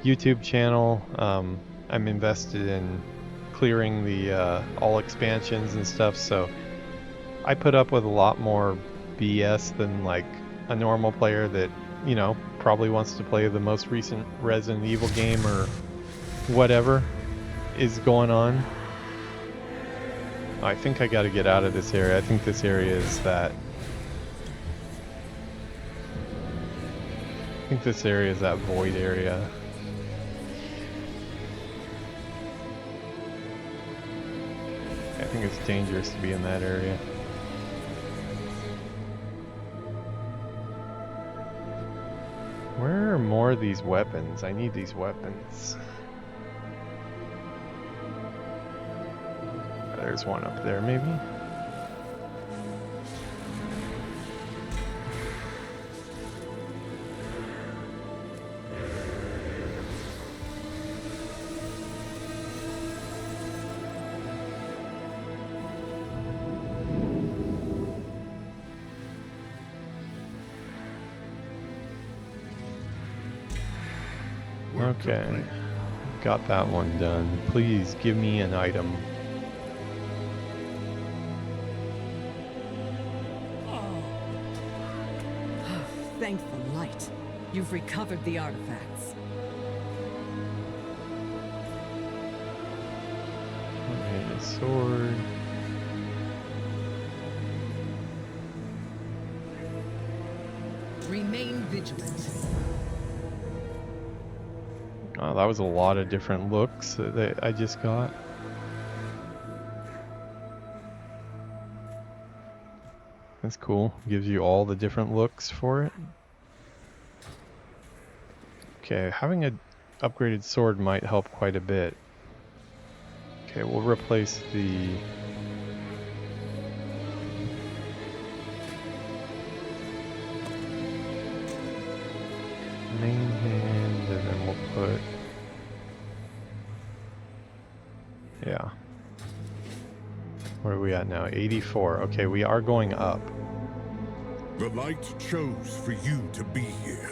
Speaker 1: YouTube channel. I'm invested in clearing the all expansions and stuff, so I put up with a lot more BS than like a normal player that, you know, probably wants to play the most recent Resident Evil game or whatever is going on. I think I got to get out of this area. I think this area is that. I think this area is that void area. I think it's dangerous to be in that area. Where are more of these weapons? I need these weapons. There's one up there, maybe? Okay, got that one done. Please give me an item.
Speaker 5: Thankful light. You've recovered the artifacts.
Speaker 1: Okay, a sword.
Speaker 5: Remain vigilant.
Speaker 1: Oh, that was a lot of different looks that I just got. That's cool. Gives you all the different looks for it. Okay, having an upgraded sword might help quite a bit. Okay, we'll replace the... main hand, and then we'll put... yeah. Where are we at now? 84. Okay, we are going up.
Speaker 4: The light chose for you to be here.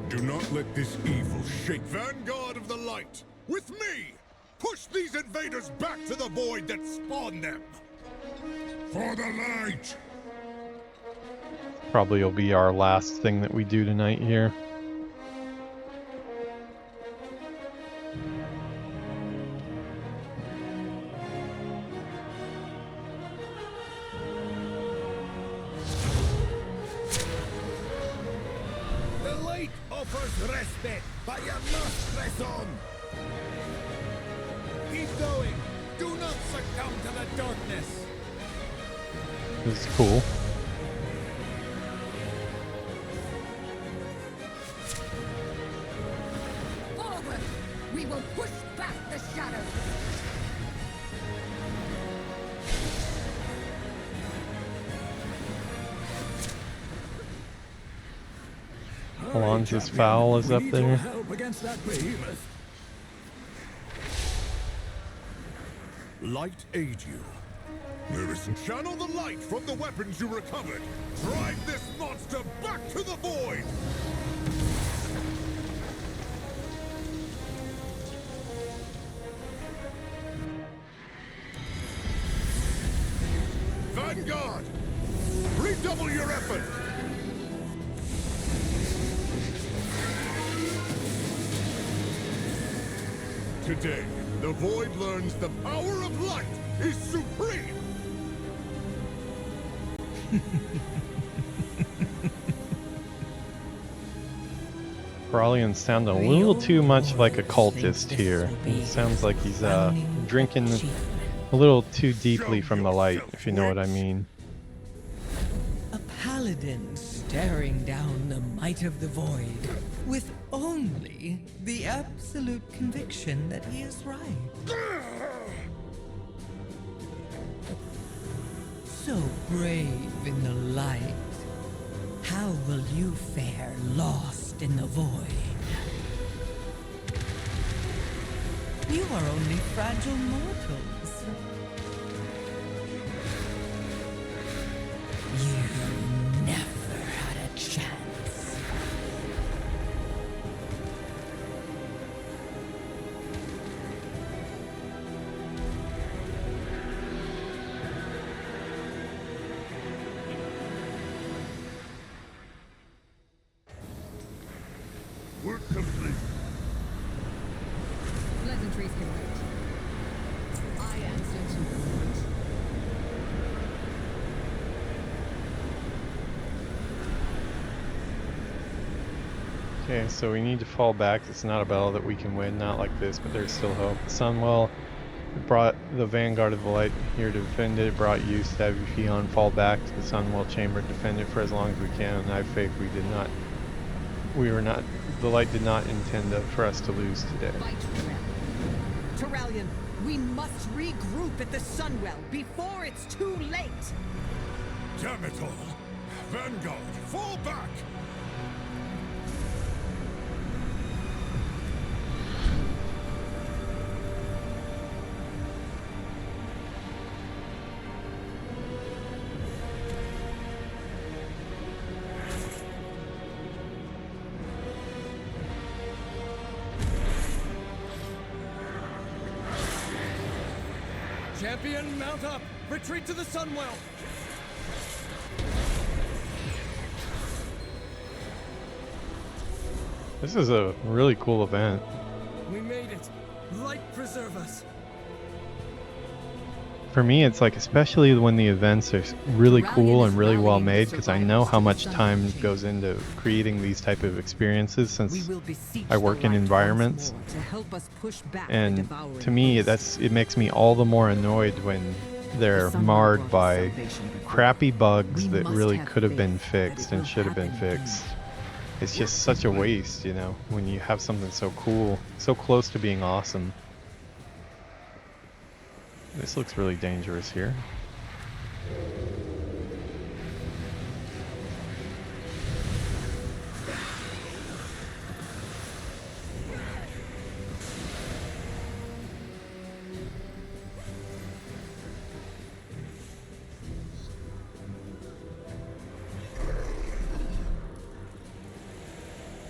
Speaker 4: Do not let this evil shake. Vanguard of the light, with me! Push these invaders back to the void that spawned them! For the light!
Speaker 1: Probably will be our last thing that we do tonight here.
Speaker 2: The light offers respite, but you must press on. Keep going. Do not succumb to the darkness.
Speaker 1: This is cool.
Speaker 6: Forward! We will push back the shadows!
Speaker 1: Alonzo's foul is up there.
Speaker 2: Help against that behemoth.
Speaker 4: Light aid you. There is channel the light from the weapons you recovered. Drive this monster back to the void! Vanguard! Redouble your effort! Today, the void learns the power of light is supreme!
Speaker 1: Corallian sound a little too much like a cultist here. It sounds like he's drinking a little too deeply from the light, if you know what I mean.
Speaker 3: A paladin staring down the might of the void with only the absolute conviction that he is right. So brave in the light, How will you fare lost in the void? You are only fragile mortals. You never had a chance.
Speaker 4: Work complete.
Speaker 5: Pleasantries can wait. I answer to the Lord.
Speaker 1: Okay, so we need to fall back. It's not a battle that we can win, not like this, but there's still hope. Sunwell brought the Vanguard of the Light here to defend it. It brought you, Stab your Peon, fall back to the Sunwell Chamber, defend it for as long as we can. And I have faith the Light did not intend for us to lose today.
Speaker 5: Fight well. Terralion, we must regroup at the Sunwell before it's too late.
Speaker 4: Damn it all. Vanguard, fall back!
Speaker 2: Champion, mount up! Retreat to the Sunwell!
Speaker 1: This is a really cool event.
Speaker 2: We made it! Light preserve us!
Speaker 1: For me, it's like, especially when the events are really cool and really well made, because I know how much time goes into creating these type of experiences since I work in environments.
Speaker 5: To help us push back the
Speaker 1: And
Speaker 5: devouring
Speaker 1: to me,
Speaker 5: hosts.
Speaker 1: it makes me all the more annoyed when they're marred by crappy bugs that really could have been fixed and should have been fixed. It's just such a waste, you know, when you have something so cool, so close to being awesome. This looks really dangerous here.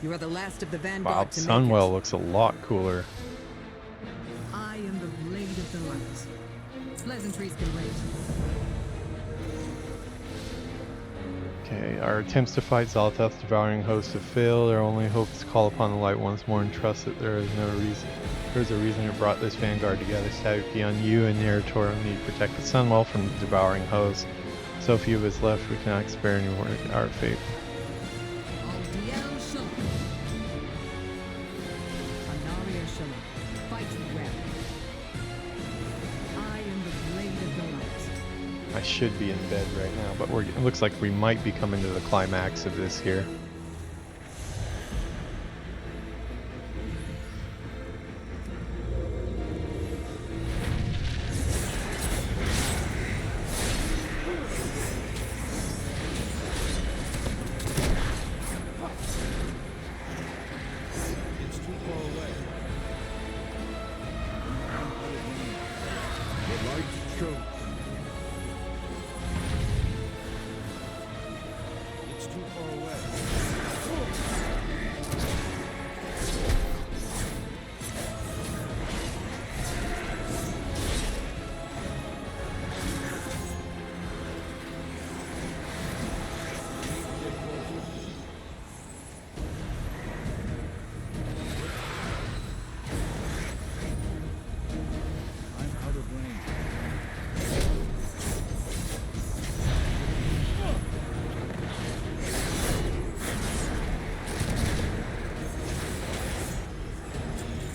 Speaker 5: You are the last of the
Speaker 1: Wow,
Speaker 5: Vanguard to make
Speaker 1: Sunwell
Speaker 5: it.
Speaker 1: looks a lot cooler.
Speaker 5: I am the blade of the light. Pleasantries can wait.
Speaker 1: Okay, our attempts to fight Zoloteth's devouring host have failed. Our only hope is to call upon the light once more and trust that there is a reason it brought this Vanguard together. Savvy on you and Nerator need to protect the Sunwell from the devouring host. So few of us left, we cannot spare any more our fate.
Speaker 5: Aldiel Shalom. Anaria Shalom. Fight well. I am the blade of the light.
Speaker 1: I should be in bed right now, but it looks like we might be coming to the climax of this here.
Speaker 2: It's too far away.
Speaker 4: The light shows.
Speaker 2: It's too far away. I'm out of range.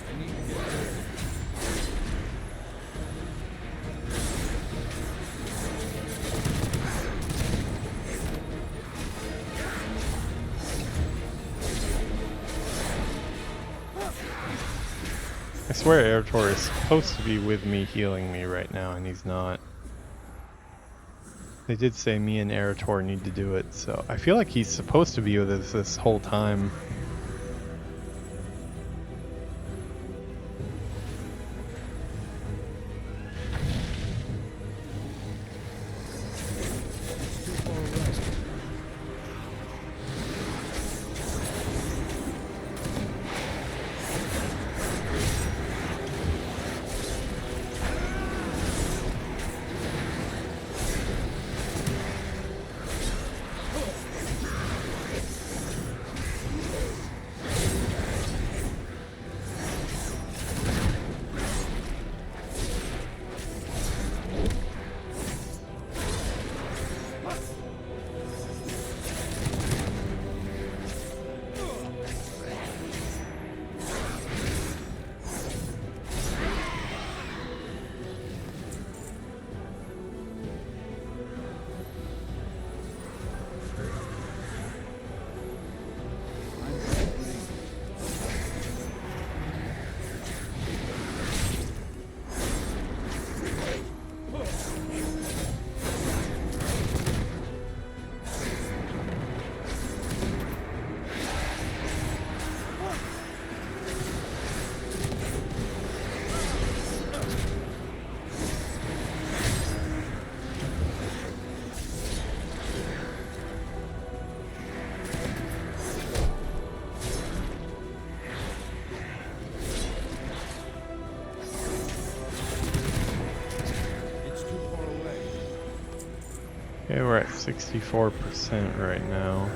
Speaker 2: I need to get there.
Speaker 1: I swear Eritor is supposed to be with me healing me right now, and he's not. They did say me and Erator need to do it, so I feel like he's supposed to be with us this whole time. Okay, we're at 64% right now.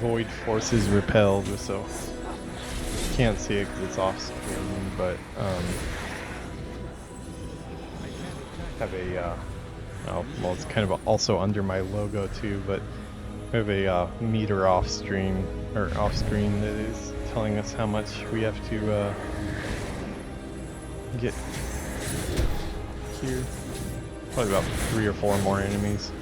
Speaker 1: Void force is repelled, so can't see it because it's off screen, but have a oh, well, it's kind of also under my logo too, but we have a meter off stream or off screen that is telling us how much we have to get here. Probably about 3 or 4 more enemies.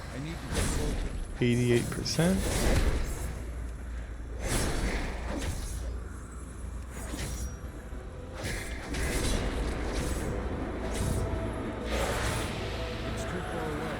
Speaker 2: I need to get closer.
Speaker 1: 88%.
Speaker 2: It's too far away.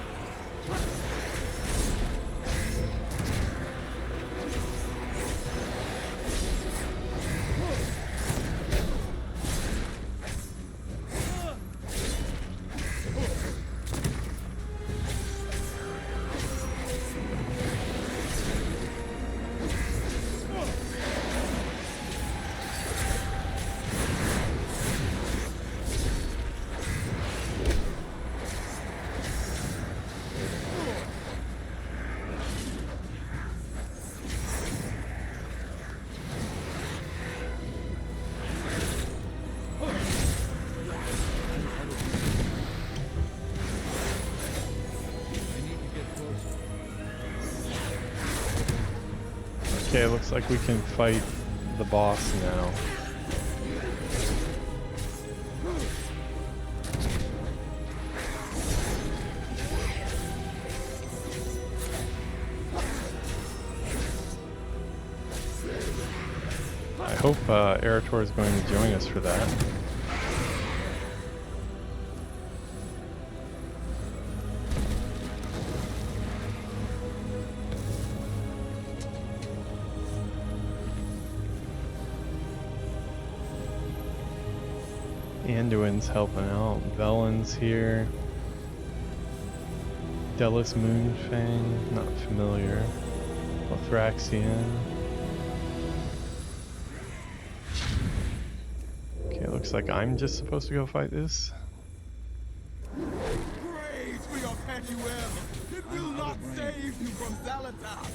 Speaker 1: Okay, looks like we can fight the boss now. I hope Erator is going to join us for that. Anduin's helping out. Velen's here. Delis Moonfang, not familiar. Lothraxian. Okay, looks like I'm just supposed to go fight this.
Speaker 4: Praise for your petty will. It will not save you from Zalatar.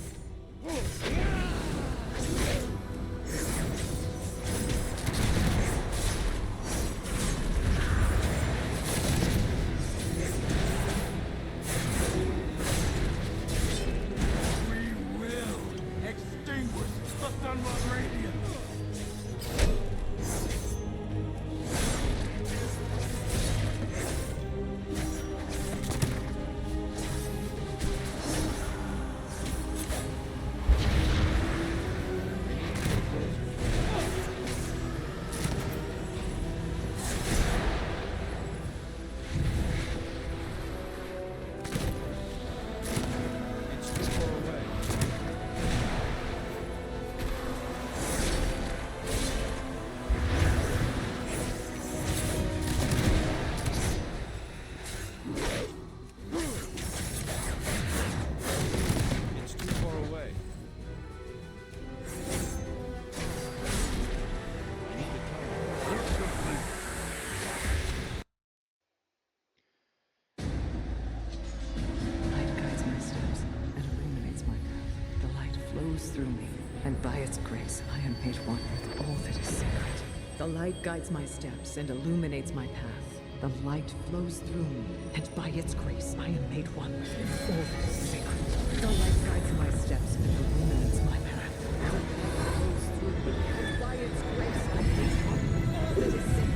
Speaker 5: through me, and by its grace I am made one with all that is sacred. The light guides my steps and illuminates my path. The light flows through me, and by its grace I am made one with all that is sacred. The light guides my steps and illuminates my path. The light flows through me, and by its grace I am made one with all that is sacred.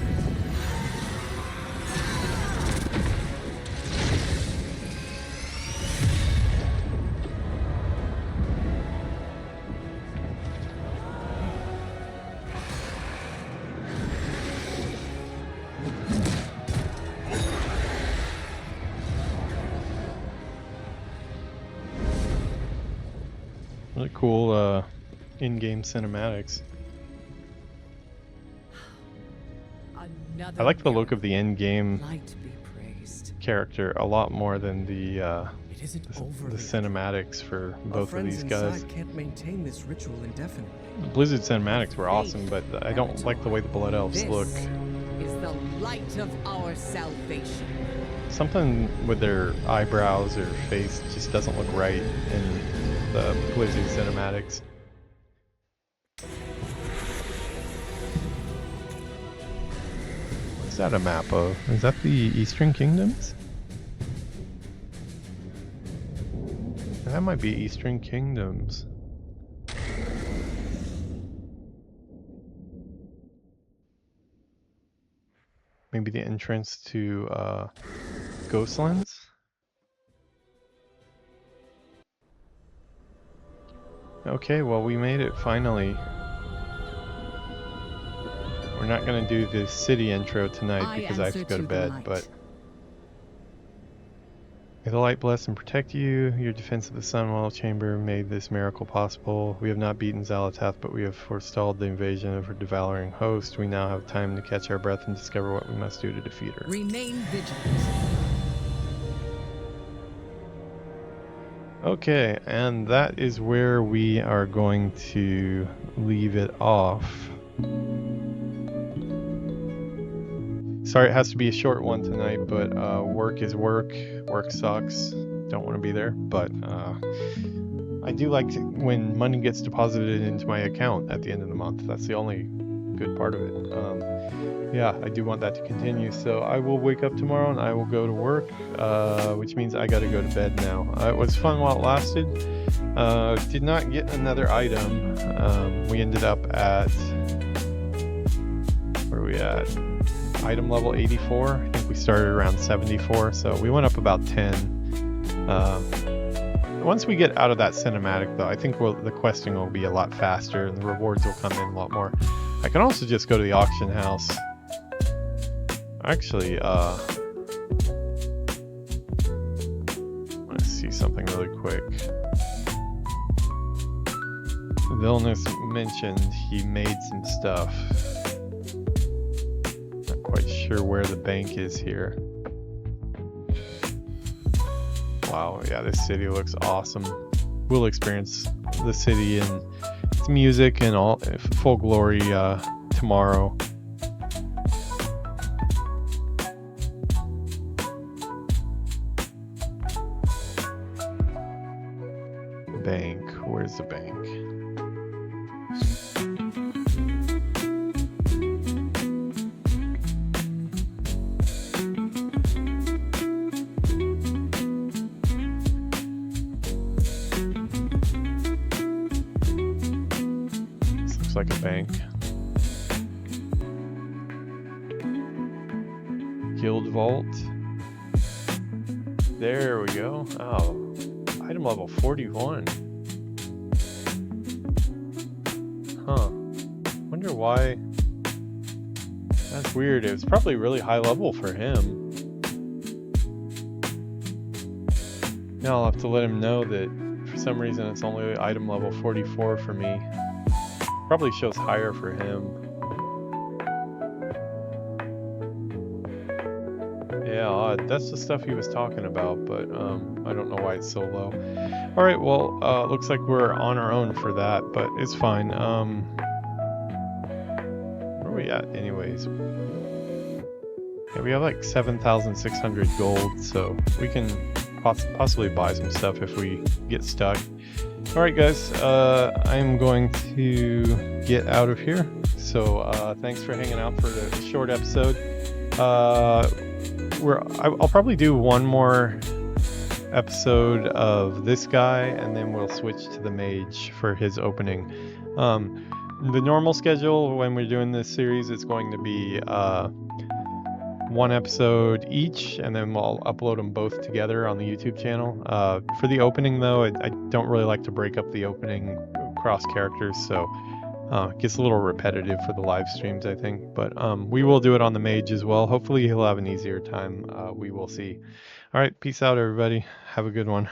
Speaker 1: Really cool in-game cinematics.
Speaker 5: Another
Speaker 1: I like the look
Speaker 5: miracle.
Speaker 1: of the in-game
Speaker 5: Light be praised.
Speaker 1: character a lot more than the
Speaker 2: It isn't over.
Speaker 1: the cinematics for
Speaker 2: Our
Speaker 1: both of
Speaker 2: friends
Speaker 1: these guys.
Speaker 2: inside can't maintain this ritual indefinitely.
Speaker 1: The Blizzard cinematics were awesome, but I don't like the way the Blood Elves
Speaker 5: This
Speaker 1: look.
Speaker 5: is the light of our salvation.
Speaker 1: Something with their eyebrows or face just doesn't look right in the Blizzard cinematics. What's that a map of? Is that the Eastern Kingdoms? That might be Eastern Kingdoms. Maybe the entrance to Ghostlands? Okay, well we made it finally. We're not gonna do the city intro tonight because I have to go to bed, but may the light bless and protect you. Your defense of the Sunwell Chamber made this miracle possible. We have not beaten Xalatath, but we have forestalled the invasion of her devouring host. We now have time to catch our breath and discover what we must do to defeat her.
Speaker 5: Remain vigilant.
Speaker 1: Okay, and that is where we are going to leave it off. Sorry it has to be a short one tonight, but work is work. Work sucks. Don't want to be there, but I do like to, when money gets deposited into my account at the end of the month. That's the only good part of it. Yeah, I do want that to continue, so I will wake up tomorrow and I will go to work, which means I gotta go to bed now. It was fun while it lasted. Did not get another item. We ended up at, where are we at? Item level 84. I think we started around 74, so we went up about 10. Once we get out of that cinematic, though, I think the questing will be a lot faster and the rewards will come in a lot more. I can also just go to the auction house. Actually, let's see something really quick. Vilnius mentioned he made some stuff. Not quite sure where the bank is here. Wow, yeah, this city looks awesome. We'll experience the city and its music and all full glory tomorrow. Bank, where's the bank? Like a bank. Guild Vault. There we go. Oh, item level 41. Huh. Wonder why. That's weird. It was probably really high level for him. Yeah, I'll have to let him know that for some reason it's only item level 44 for me. Probably shows higher for him. Yeah, odd. That's the stuff he was talking about, but I don't know why it's so low. Alright, well, looks like we're on our own for that, but it's fine. Where are we at anyways? Yeah, we have like 7,600 gold, so we can possibly buy some stuff if we get stuck. Alright guys, I'm going to get out of here. So thanks for hanging out for the short episode. I'll probably do one more episode of this guy, and then we'll switch to the mage for his opening. The normal schedule when we're doing this series is going to be one episode each, and then we'll upload them both together on the YouTube channel. For the opening though, I don't really like to break up the opening cross characters, so it gets a little repetitive for the live streams, I think. But we will do it on the mage as well. Hopefully he'll have an easier time. We will see. All right, peace out everybody. Have a good one.